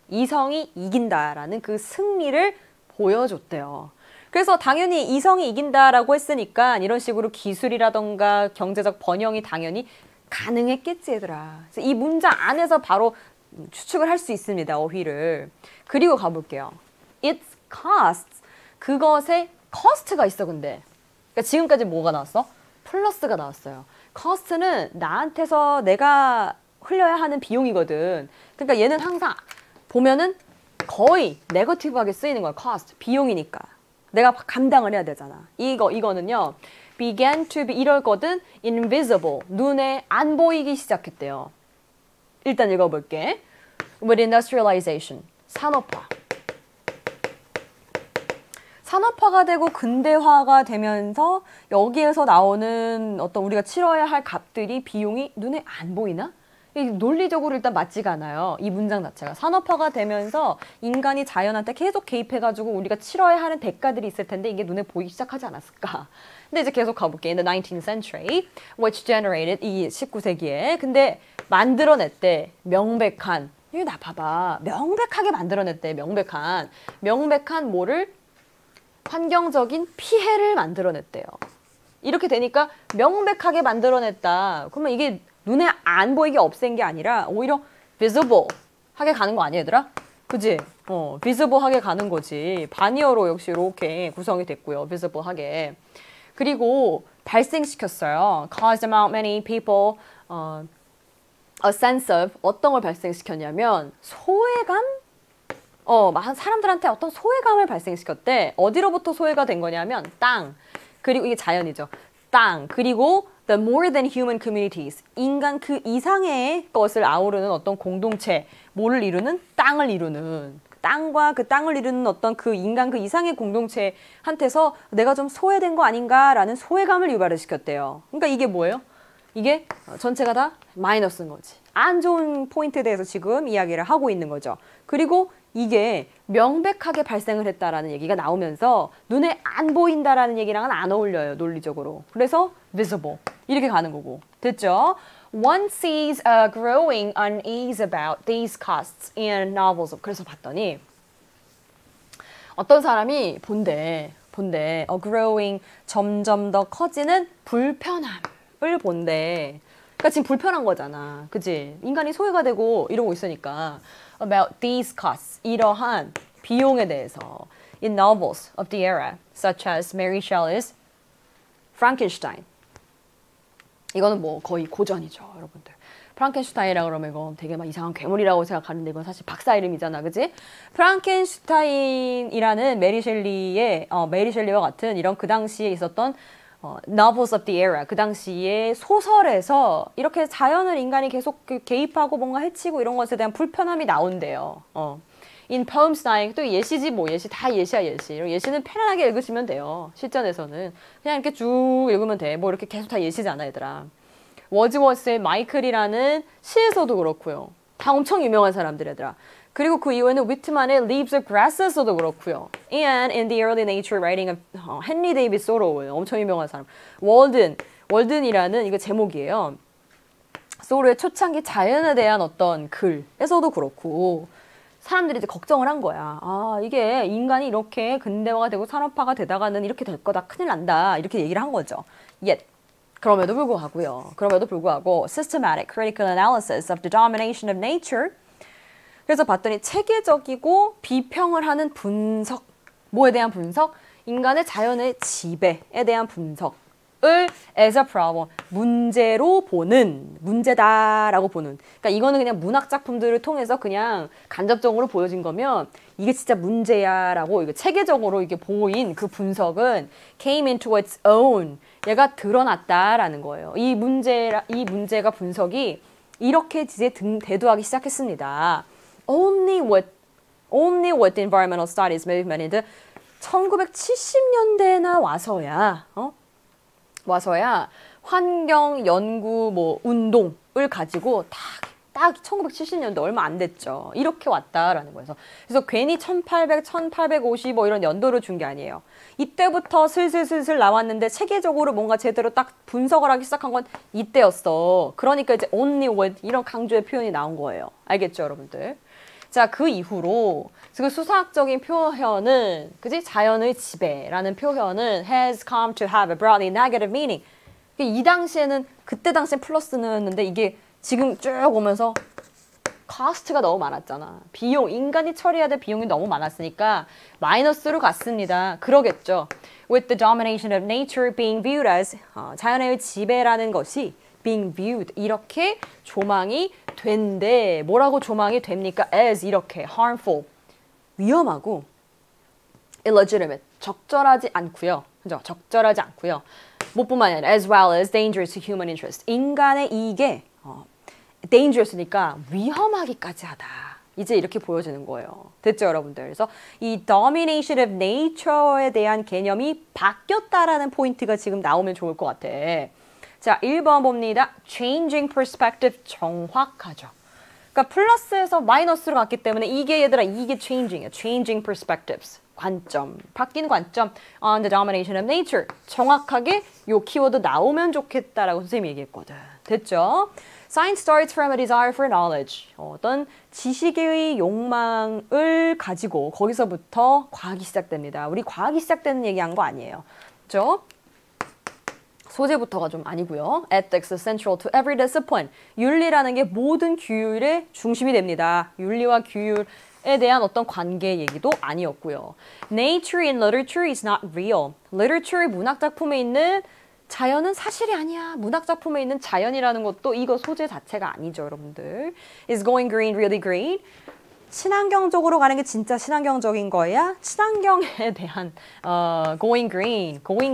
이성이 이긴다라는 그 승리를 보여줬대요. 그래서 당연히 이성이 이긴다라고 했으니까 이런 식으로 기술이라던가 경제적 번영이 당연히 가능했겠지 얘들아. 그래서 이 문장 안에서 바로 추측을 할 수 있습니다. 어휘를. 그리고 가볼게요. Its costs. 그것의 cost가 있어 근데. 그러니까 지금까지 뭐가 나왔어? 플러스가 나왔어요. cost는 나한테서 내가 흘려야 하는 비용이거든. 그러니까 얘는 항상 보면은 거의 네거티브하게 쓰이는 거야. cost. 비용이니까. 내가 감당을 해야 되잖아. 이거는요. began to be 이럴거든 invisible. 눈에 안 보이기 시작했대요. 일단 읽어볼게. With industrialization. 산업화가 되고 근대화가 되면서 여기에서 나오는 어떤 우리가 치러야 할 값들이 비용이 눈에 안 보이나? 논리적으로 일단 맞지가 않아요. 이 문장 자체가. 산업화가 되면서 인간이 자연한테 계속 개입해가지고 우리가 치러야 하는 대가들이 있을 텐데 이게 눈에 보이기 시작하지 않았을까. 근데 이제 계속 가볼게. In the 19th century, which generated 이 19세기에. 근데 만들어냈대. 명백한. 이거 나 봐봐. 명백하게 만들어냈대. 명백한 뭐를? 환경적인 피해를 만들어냈대요. 이렇게 되니까 명백하게 만들어냈다. 그러면 이게 눈에 안 보이게 없앤 게 아니라 오히려 visible 하게 가는 거 아니야 얘들아? 그지? visible 하게 가는 거지. 반이어로 역시 이렇게 구성이 됐고요. visible 하게. 그리고 발생시켰어요. caused among many people a sense of 어떤 걸 발생시켰냐면 소외감? 사람들한테 어떤 소외감을 발생시켰대. 어디로부터 소외가 된 거냐면 땅. 그리고 이게 자연이죠. 땅. 그리고 the more than human communities. 인간 그 이상의 것을 아우르는 어떤 공동체. 뭐를 이루는? 땅을 이루는. 땅과 그 땅을 이루는 어떤 그 인간 그 이상의 공동체한테서 내가 좀 소외된 거 아닌가라는 소외감을 유발을 시켰대요. 그러니까 이게 뭐예요? 이게 전체가 다 마이너스인 거지. 안 좋은 포인트에 대해서 지금 이야기를 하고 있는 거죠. 그리고 이게 명백하게 발생을 했다라는 얘기가 나오면서 눈에 안 보인다라는 얘기랑은 안 어울려요, 논리적으로. 그래서 visible 이렇게 가는 거고. 됐죠? One sees a growing unease about these costs in novels. 그래서 봤더니 어떤 사람이 본대 growing 점점 더 커지는 불편함을 본대. 그러니까 지금 불편한 거잖아. 그치? 인간이 소외가 되고 이러고 있으니까 about these costs, 이러한 비용에 대해서 in novels of the era, such as Mary Shelley's Frankenstein. 이거는 뭐 거의 고전이죠, 여러분들. 프랑켄슈타인이라 그러면 이거 되게 막 이상한 괴물이라고 생각하는데 이건 사실 박사 이름이잖아, 그지? 프랑켄슈타인이라는 메리 셸리와 같은 이런 그 당시에 있었던 novels of the era, 그 당시에 소설에서 이렇게 자연을 인간이 계속 개입하고 뭔가 해치고 이런 것에 대한 불편함이 나온대요. In poems dying, 또 예시지 뭐, 예시 다 예시야, 예시. 예시는 편안하게 읽으시면 돼요. 실전에서는 그냥 이렇게 쭉 읽으면 돼. 뭐 이렇게 계속 다 예시잖아, 얘들아. 워즈워스의 마이클이라는 시에서도 그렇고요. 다 엄청 유명한 사람들, 얘들아. 그리고 그 이후에는 위트만의 Leaves of Grass에서도 그렇고요. And in the early nature writing of 헨리 데이비드 소로우, 엄청 유명한 사람. 월든이라는 이거 제목이에요. 소로의 초창기 자연에 대한 어떤 글에서도 그렇고 사람들이 이제 걱정을 한 거야. 아, 이게 인간이 이렇게 근대화가 되고 산업화가 되다가는 이렇게 될 거다. 큰일 난다. 이렇게 얘기를 한 거죠. 그럼에도 불구하고 systematic critical analysis of the domination of nature. 그래서 봤더니 체계적이고 비평을 하는 분석. 뭐에 대한 분석? 인간의 자연의 지배에 대한 분석을 as a problem, 문제다라고 보는. 그러니까 이거는 그냥 문학 작품들을 통해서 그냥 간접적으로 보여진 거면 이게 진짜 문제야라고 이거 체계적으로 이게 보인 그 분석은 came into its own. 얘가 드러났다라는 거예요. 이 문제가 분석이 이렇게 이제 대두하기 시작했습니다. Only with the environmental studies movement in the 1970년대나 와서야 환경 연구 뭐 운동을 가지고 딱 1970년대 얼마 안 됐죠. 이렇게 왔다라는 거예요. 그래서 괜히 1800, 1850 뭐 이런 연도를 준 게 아니에요. 이때부터 슬슬 나왔는데 체계적으로 뭔가 제대로 딱 분석을 하기 시작한 건 이때였어. 그러니까 이제 only with 이런 강조의 표현이 나온 거예요. 알겠죠, 여러분들? 자, 그 이후로 그 수사학적인 표현은 그지? 자연의 지배라는 표현은 has come to have a broadly negative meaning. 이 당시에는 그때 당시엔 플러스였는데 이게 지금 쭉 오면서 cost가 너무 많았잖아. 비용, 인간이 처리해야 될 비용이 너무 많았으니까 마이너스로 갔습니다. 그러겠죠. With the domination of nature being viewed as 자연의 지배라는 것이 being viewed 이렇게 조망이 된대. 뭐라고 조망이 됩니까? as 이렇게 harmful 위험하고 illegitimate 적절하지 않고요. 그죠? 적절하지 않고요. 뭐뿐만 아니라 as well as dangerous to human interest. 인간의 이익에 dangerous니까 위험하기까지 하다. 이제 이렇게 보여지는 거예요. 됐죠, 여러분들? 그래서 이 domination of nature에 대한 개념이 바뀌었다라는 포인트가 지금 나오면 좋을 것 같아. 자, 1번 봅니다. changing perspective 정확하죠. 그러니까 플러스에서 마이너스로 갔기 때문에 이게 얘들아 이게 changing이야. changing perspectives. 관점. 바뀐 관점. on the domination of nature. 정확하게 요 키워드 나오면 좋겠다라고 선생님이 얘기했거든. 됐죠? Science starts from a desire for knowledge. 어떤 지식의 욕망을 가지고 거기서부터 과학이 시작됩니다. 우리 과학이 시작되는 얘기한 거 아니에요. 그렇죠? 소재부터가 좀 아니고요. Ethics is central to every discipline. 윤리라는 게 모든 규율의 중심이 됩니다. 윤리와 규율에 대한 어떤 관계 얘기도 아니었고요. Nature in literature is not real. Literature 문학 작품에 있는 자연은 사실이 아니야. 문학 작품에 있는 자연이라는 것도 이거 소재 자체가 아니죠, 여러분들. Is going green really green? 친환경적으로 가는 게 진짜 친환경적인 거야? 친환경에 대한 going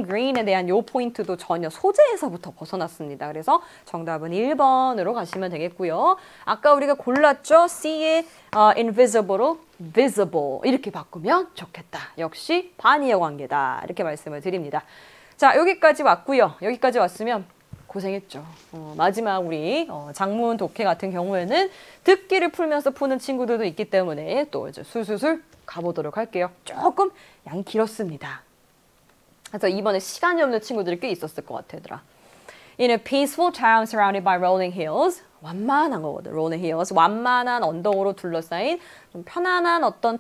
green에 대한 요 포인트도 전혀 소재에서부터 벗어났습니다. 그래서 정답은 1번으로 가시면 되겠고요. 아까 우리가 골랐죠? C의 invisible로 visible 이렇게 바꾸면 좋겠다. 역시 반이의 관계다. 이렇게 말씀을 드립니다. 자, 여기까지 왔고요. 여기까지 왔으면 고생했죠. 마지막 우리 장문 독해 같은 경우에는 듣기를 풀면서 푸는 친구들도 있기 때문에 또 이제 술술술 가보도록 할게요. 조금 양이 길었습니다. 그래서 이번에 시간이 없는 친구들이 꽤 있었을 것 같아, 얘들아. In a peaceful town surrounded by rolling hills. 완만한 거거든, rolling hills. 완만한 언덕으로 둘러싸인 좀 편안한 어떤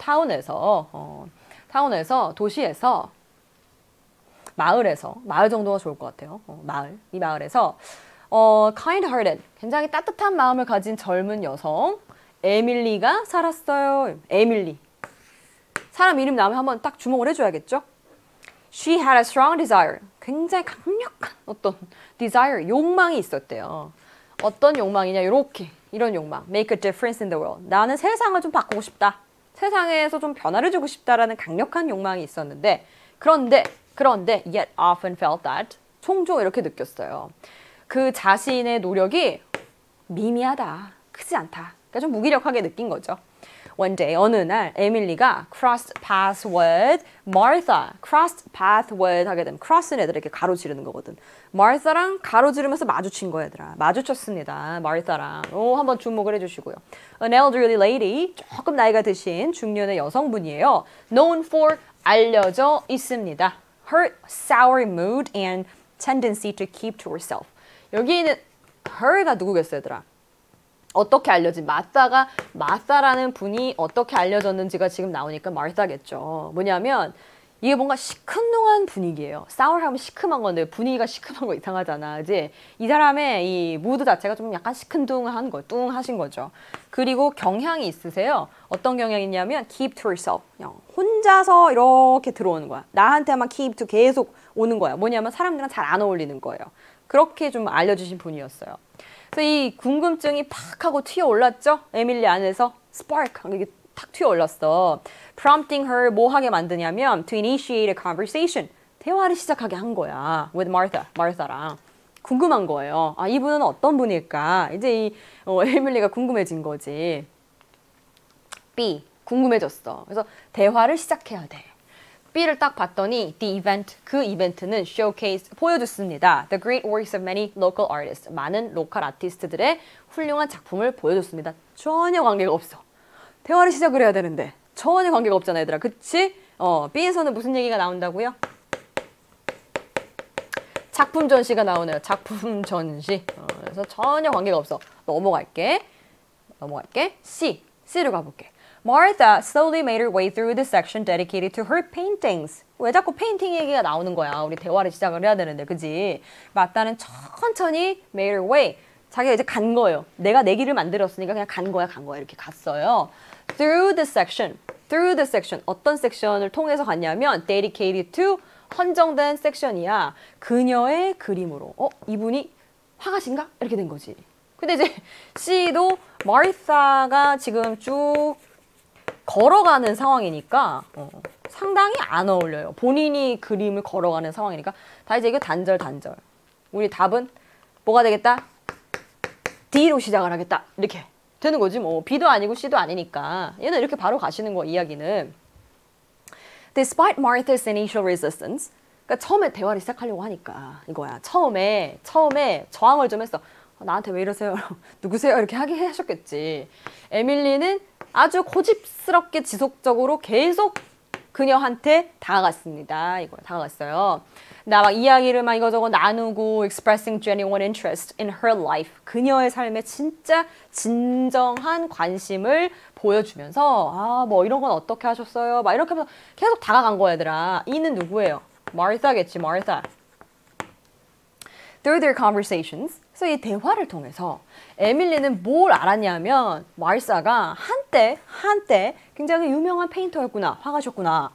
도시에서, 마을 정도가 좋을 것 같아요. 이 마을에서, kind-hearted, 굉장히 따뜻한 마음을 가진 젊은 여성, 에밀리가 살았어요. 에밀리. 사람 이름 나오면 한번 딱 주목을 해줘야겠죠? She had a strong desire. 굉장히 강력한 어떤 desire, 욕망이 있었대요. 어떤 욕망이냐, 이런 욕망. Make a difference in the world. 나는 세상을 좀 바꾸고 싶다. 세상에서 좀 변화를 주고 싶다라는 강력한 욕망이 있었는데, 그런데 yet often felt that. 종종 이렇게 느꼈어요. 그 자신의 노력이 미미하다, 크지 않다. 그러니까 좀 무기력하게 느낀 거죠. One day, 어느 날 에밀리가 crossed paths with Martha. crossed path with 하게 되면 cross는 애들에게 가로지르는 거거든. Martha랑 가로지르면서 마주친 거야, 얘들아. 마주쳤습니다. Martha랑. 한번 주목을 해주시고요. An elderly lady, 조금 나이가 드신 중년의 여성분이에요. Known for, 알려져 있습니다. Her sour mood and tendency to keep to herself. 여기 있는 her가 누구겠어요, 얘들아? 어떻게 알려진 마사라는 분이 어떻게 알려졌는지가 지금 나오니까 마르타겠죠. 뭐냐면 이게 뭔가 시큰둥한 분위기예요. sour 하면 시큼한 건데 분위기가 시큼한 거 이상하잖아, 그지? 이 사람의 이 무드 자체가 좀 약간 시큰둥한 거, 뚱하신 거죠. 그리고 경향이 있으세요. 어떤 경향이 있냐면 keep to herself. 그냥 혼자서 이렇게 들어오는 거야. 나한테만 keep to 계속 오는 거야. 뭐냐면 사람들이랑 잘 안 어울리는 거예요. 그렇게 좀 알려주신 분이었어요. 그래서 이 궁금증이 팍 하고 튀어올랐죠? 에밀리 안에서 spark, 이게 탁 튀어올랐어. Prompting her 뭐 하게 만드냐면 to initiate a conversation. 대화를 시작하게 한 거야. With Martha랑. 궁금한 거예요. 아, 이분은 어떤 분일까? 이제 에밀리가 궁금해진 거지. B, 궁금해졌어. 그래서 대화를 시작해야 돼. B를 딱 봤더니 the event, 그 이벤트는 showcase, 보여줬습니다. The great works of many local artists. 많은 로컬 아티스트들의 훌륭한 작품을 보여줬습니다. 전혀 관계가 없어. 대화를 시작을 해야 되는데 전혀 관계가 없잖아, 얘들아. 그치? B에서는 무슨 얘기가 나온다고요? 작품 전시가 나오네요. 작품 전시. 그래서 전혀 관계가 없어. 넘어갈게. C로 가볼게. Martha slowly made her way through the section dedicated to her paintings. 왜 자꾸 페인팅 얘기가 나오는 거야? 우리 대화를 시작을 해야 되는데, 그지? 마따는 천천히 made her way. 자기가 이제 간 거예요. 내가 내 길을 만들었으니까 그냥 간 거야. 이렇게 갔어요. Through the section. 어떤 섹션을 통해서 갔냐면 dedicated to, 헌정된 섹션이야. 그녀의 그림으로. 이분이 화가신가? 이렇게 된 거지. 근데 이제 C도 마르타가 지금 쭉 걸어가는 상황이니까 상당히 안 어울려요. 본인이 그림을 걸어가는 상황이니까 다 이제 이거 단절. 우리 답은 뭐가 되겠다? D로 시작을 하겠다. 이렇게 되는 거지 뭐. B도 아니고 C도 아니니까. 얘는 이렇게 바로 가시는 거야, 이야기는. Despite Martha's initial resistance. 그러니까 처음에 대화를 시작하려고 하니까 이거야. 처음에 저항을 좀 했어. 나한테 왜 이러세요? 누구세요? 이렇게 하셨겠지. 에밀리는 아주 고집스럽게 지속적으로 계속 그녀한테 다가갔습니다. 다가갔어요. 나 막 이야기를 막 이거저거 나누고 expressing genuine interest in her life. 그녀의 삶에 진짜 진정한 관심을 보여주면서 뭐 이런 건 어떻게 하셨어요? 막 이렇게 하면서 계속 다가간 거야, 얘들아. 이는 누구예요? 마르타겠지, 마르타. Through their conversations. 그래서 이 대화를 통해서 에밀리는 뭘 알았냐면 마르사가 한때 굉장히 유명한 페인터였구나, 화가셨구나.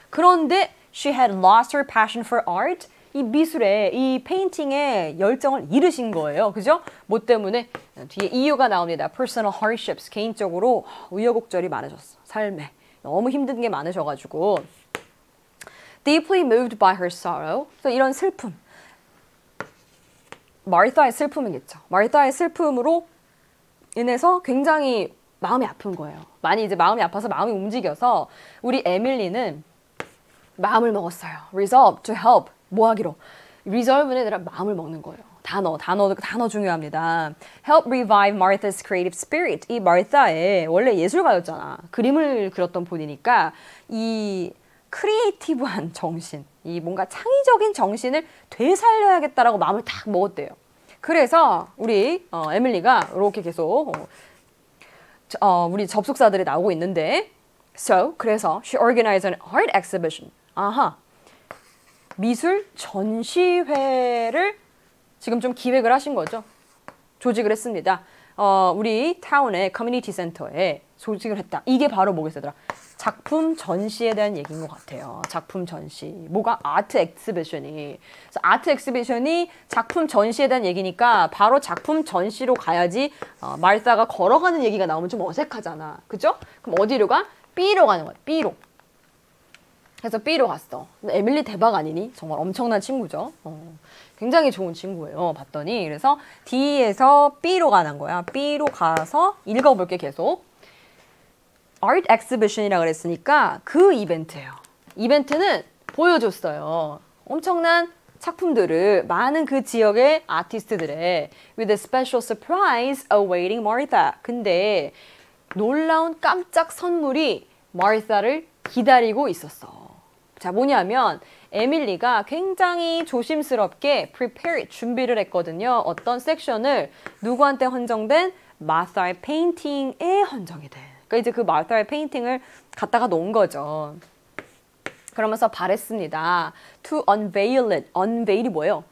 그런데 she had lost her passion for art. 이 미술에, 이 페인팅에 열정을 잃으신 거예요. 그죠? 뭐 때문에? 뒤에 이유가 나옵니다. Personal hardships. 개인적으로 우여곡절이 많으셨어. 삶에. 너무 힘든 게 많으셔가지고. Deeply moved by her sorrow. 그래서 이런 슬픔. 마르타의 슬픔이겠죠. 마르타의 슬픔으로 인해서 굉장히 마음이 아픈 거예요. 많이 이제 마음이 아파서 마음이 움직여서 우리 에밀리는 마음을 먹었어요. Resolve to help. 뭐 하기로? Resolve는 얘들아 마음을 먹는 거예요. 단어 중요합니다. Help revive Martha's creative spirit. 이 마르타의 원래 예술가였잖아. 그림을 그렸던 분이니까 이 크리에이티브한 정신, 이 뭔가 창의적인 정신을 되살려야겠다라고 마음을 딱 먹었대요. 그래서 우리 에밀리가 이렇게 계속 우리 접속사들이 나오고 있는데 그래서 she organized an art exhibition. 미술 전시회를 지금 좀 기획을 하신 거죠. 조직을 했습니다. 우리 타운의 커뮤니티 센터에 조직을 했다. 이게 바로 뭐겠어요? 작품 전시에 대한 얘기인 것 같아요. 작품 전시. 뭐가? 아트 엑스비션이. 그래서 아트 엑스비션이 작품 전시에 대한 얘기니까 바로 작품 전시로 가야지 마르타가 걸어가는 얘기가 나오면 좀 어색하잖아. 그죠? 그럼 어디로 가? B로 가는 거야. B로. 그래서 B로 갔어. 에밀리 대박 아니니? 정말 엄청난 친구죠. 굉장히 좋은 친구예요. 봤더니. 그래서 D에서 B로 가는 거야. B로 가서 읽어볼게 계속. Art exhibition이라고 그랬으니까 그 이벤트예요. 이벤트는 보여줬어요. 엄청난 작품들을 많은 그 지역의 아티스트들의 with a special surprise awaiting Martha. 근데 놀라운 깜짝 선물이 마르타를 기다리고 있었어. 자, 뭐냐면 에밀리가 굉장히 조심스럽게 prepared, 준비를 했거든요. 어떤 섹션을 누구한테 헌정된? 마르타의 페인팅에 헌정이 돼. 그러니까 이제 그 마르타의 페인팅을 갖다가 놓은 거죠. 그러면서 바랬습니다. To unveil it. unveil이 뭐예요?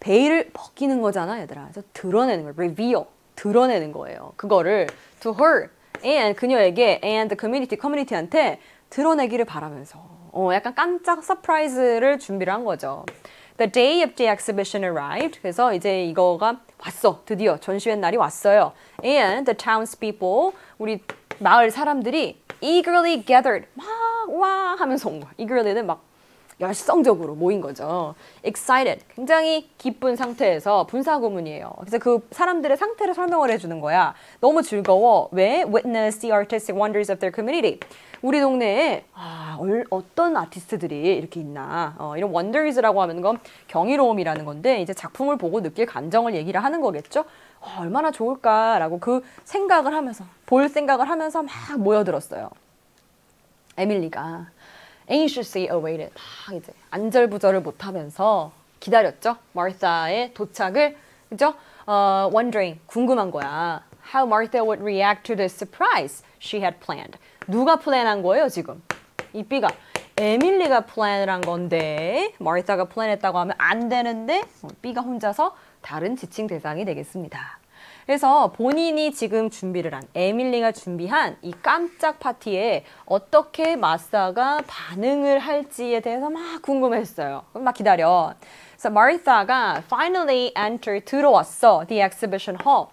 베일을 벗기는 거잖아, 얘들아. 그래서 드러내는 거예요. reveal. 드러내는 거예요. 그거를 to her and 그녀에게 and the community, 커뮤니티한테 드러내기를 바라면서 약간 깜짝 서프라이즈를 준비를 한 거죠. The day of the exhibition arrived. 그래서 이제 이거가 왔어. 드디어 전시회 날이 왔어요. And the townspeople, 우리 마을 사람들이 eagerly gathered. 막 와 하면서 온 거야. eagerly는 막 열성적으로 모인 거죠. excited. 굉장히 기쁜 상태에서 분사구문이에요. 그래서 그 사람들의 상태를 설명을 해주는 거야. 너무 즐거워. 왜? Witness the artistic wonders of their community. 우리 동네에 어떤 아티스트들이 이렇게 있나. 이런 wonders라고 하는 건 경이로움이라는 건데 이제 작품을 보고 느낄 감정을 얘기를 하는 거겠죠. 얼마나 좋을까라고 그 생각을 하면서 볼 생각을 하면서 막 모여들었어요. 에밀리가 anxiously awaited. 막 이제 안절부절을 못하면서 기다렸죠. 마르타의 도착을. 그죠? wondering. 궁금한 거야. How Martha would react to the surprise she had planned. 누가 플랜한 거예요, 지금? 이 B가. 에밀리가 플랜을 한 건데 마르타가 플랜했다고 하면 안 되는데 B가 혼자서 다른 지칭 대상이 되겠습니다. 그래서 본인이 지금 준비를 한 에밀리가 준비한 이 깜짝 파티에 어떻게 마사가 반응을 할지에 대해서 막 궁금했어요. 막 기다려. 그래서 마르타가 finally entered, 들어왔어. The exhibition hall.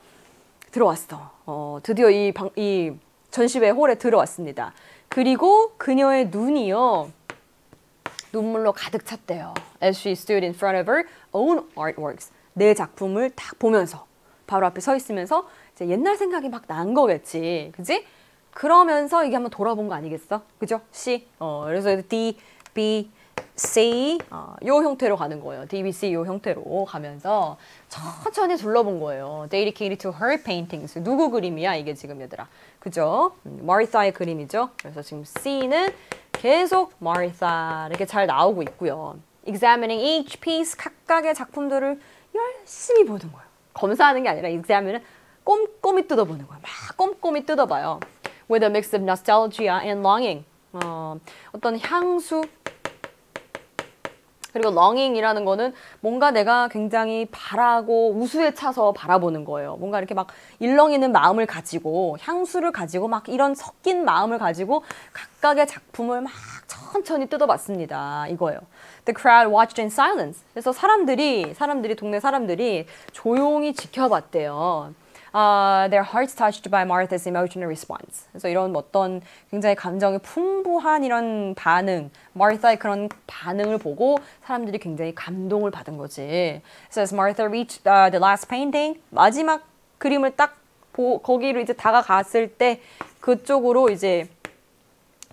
들어왔어. 드디어 이 전시회 홀에 들어왔습니다. 그리고 그녀의 눈이요. 눈물로 가득 찼대요. As she stood in front of her own artworks. 내 작품을 딱 보면서 바로 앞에 서 있으면서 이제 옛날 생각이 막 난 거겠지. 그지? 그러면서 이게 한번 돌아본 거 아니겠어? 그죠? C. 그래서 D, B, C 요 형태로 가는 거예요. D, B, C 요 형태로 가면서 천천히 둘러본 거예요. Dedicated to her paintings. 누구 그림이야 이게 지금 얘들아. 그죠? 마르타의 그림이죠. 그래서 지금 C는 계속 마르타 이렇게 잘 나오고 있고요. Examining each piece, 각각의 작품들을 열심히 보는 거예요. 검사하는 게 아니라 examine은 꼼꼼히 뜯어보는 거예요. 막 꼼꼼히 뜯어봐요. With a mix of nostalgia and longing. 어떤 향수 그리고 longing이라는 거는 뭔가 내가 굉장히 바라고 우수에 차서 바라보는 거예요. 뭔가 이렇게 막 일렁이는 마음을 가지고 향수를 가지고 막 이런 섞인 마음을 가지고 각각의 작품을 막 천천히 뜯어봤습니다. 이거예요. The crowd watched in silence. 그래서 동네 사람들이 조용히 지켜봤대요. Their hearts touched by Martha's emotional response. 그래서 이런 어떤 굉장히 감정이 풍부한 이런 반응, 마르타의 그런 반응을 보고 사람들이 굉장히 감동을 받은 거지. So as Martha reached the last painting, 마지막 그림을 딱 거기로 이제 다가갔을 때 그쪽으로 이제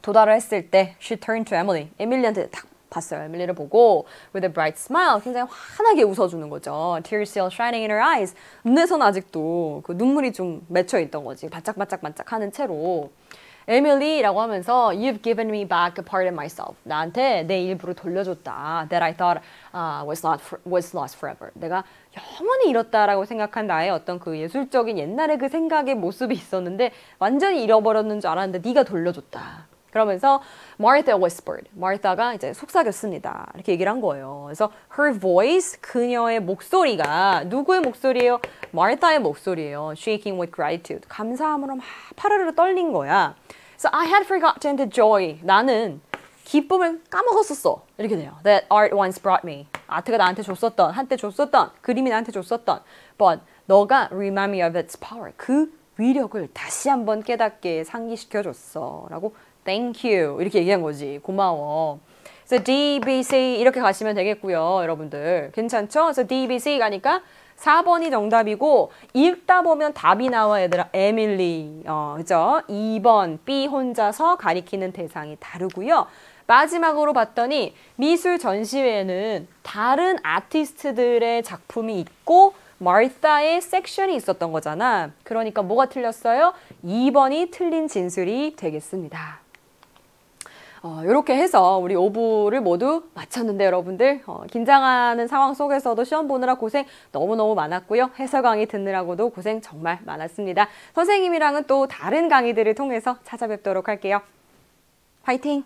도달을 했을 때 she turned to Emily. 에밀리한테 딱 봤어요. 에밀리를 보고 with a bright smile 굉장히 환하게 웃어주는 거죠. Tears still shining in her eyes. 눈에서는 아직도 그 눈물이 좀 맺혀 있던 거지. 반짝반짝반짝 하는 채로. 에밀리라고 하면서 You've given me back a part of myself. 나한테 내 일부를 돌려줬다. That I thought was lost forever. 내가 영원히 잃었다라고 생각한 나의 어떤 그 예술적인 옛날의 그 생각의 모습이 있었는데 완전히 잃어버렸는 줄 알았는데 네가 돌려줬다. 그러면서 Martha whispered. 마르타가 이제 속삭였습니다. 이렇게 얘기를 한 거예요. 그래서 her voice, 그녀의 목소리가 누구의 목소리예요? 마르타의 목소리예요. Shaking with gratitude. 감사함으로 막 파르르 떨린 거야. So I had forgotten the joy. 나는 기쁨을 까먹었었어. 이렇게 돼요. That art once brought me. 아트가 나한테 줬었던, 한때 줬었던, 그림이 나한테 줬었던. But 너가 remind me of its power. 그 위력을 다시 한번 깨닫게 상기시켜줬어. 라고 Thank you. 이렇게 얘기한 거지. 고마워. 그래서 DBC 이렇게 가시면 되겠고요. 여러분들. 괜찮죠? 그래서 DBC 가니까 4번이 정답이고 읽다 보면 답이 나와 얘들아. 에밀리. 그죠? 2번 B 혼자서 가리키는 대상이 다르고요. 마지막으로 봤더니 미술 전시회에는 다른 아티스트들의 작품이 있고 마르타의 섹션이 있었던 거잖아. 그러니까 뭐가 틀렸어요? 2번이 틀린 진술이 되겠습니다. 이렇게 해서 우리 5부를 모두 마쳤는데 여러분들 긴장하는 상황 속에서도 시험 보느라 고생 너무너무 많았고요. 해설 강의 듣느라고도 고생 정말 많았습니다. 선생님이랑은 또 다른 강의들을 통해서 찾아뵙도록 할게요. 화이팅!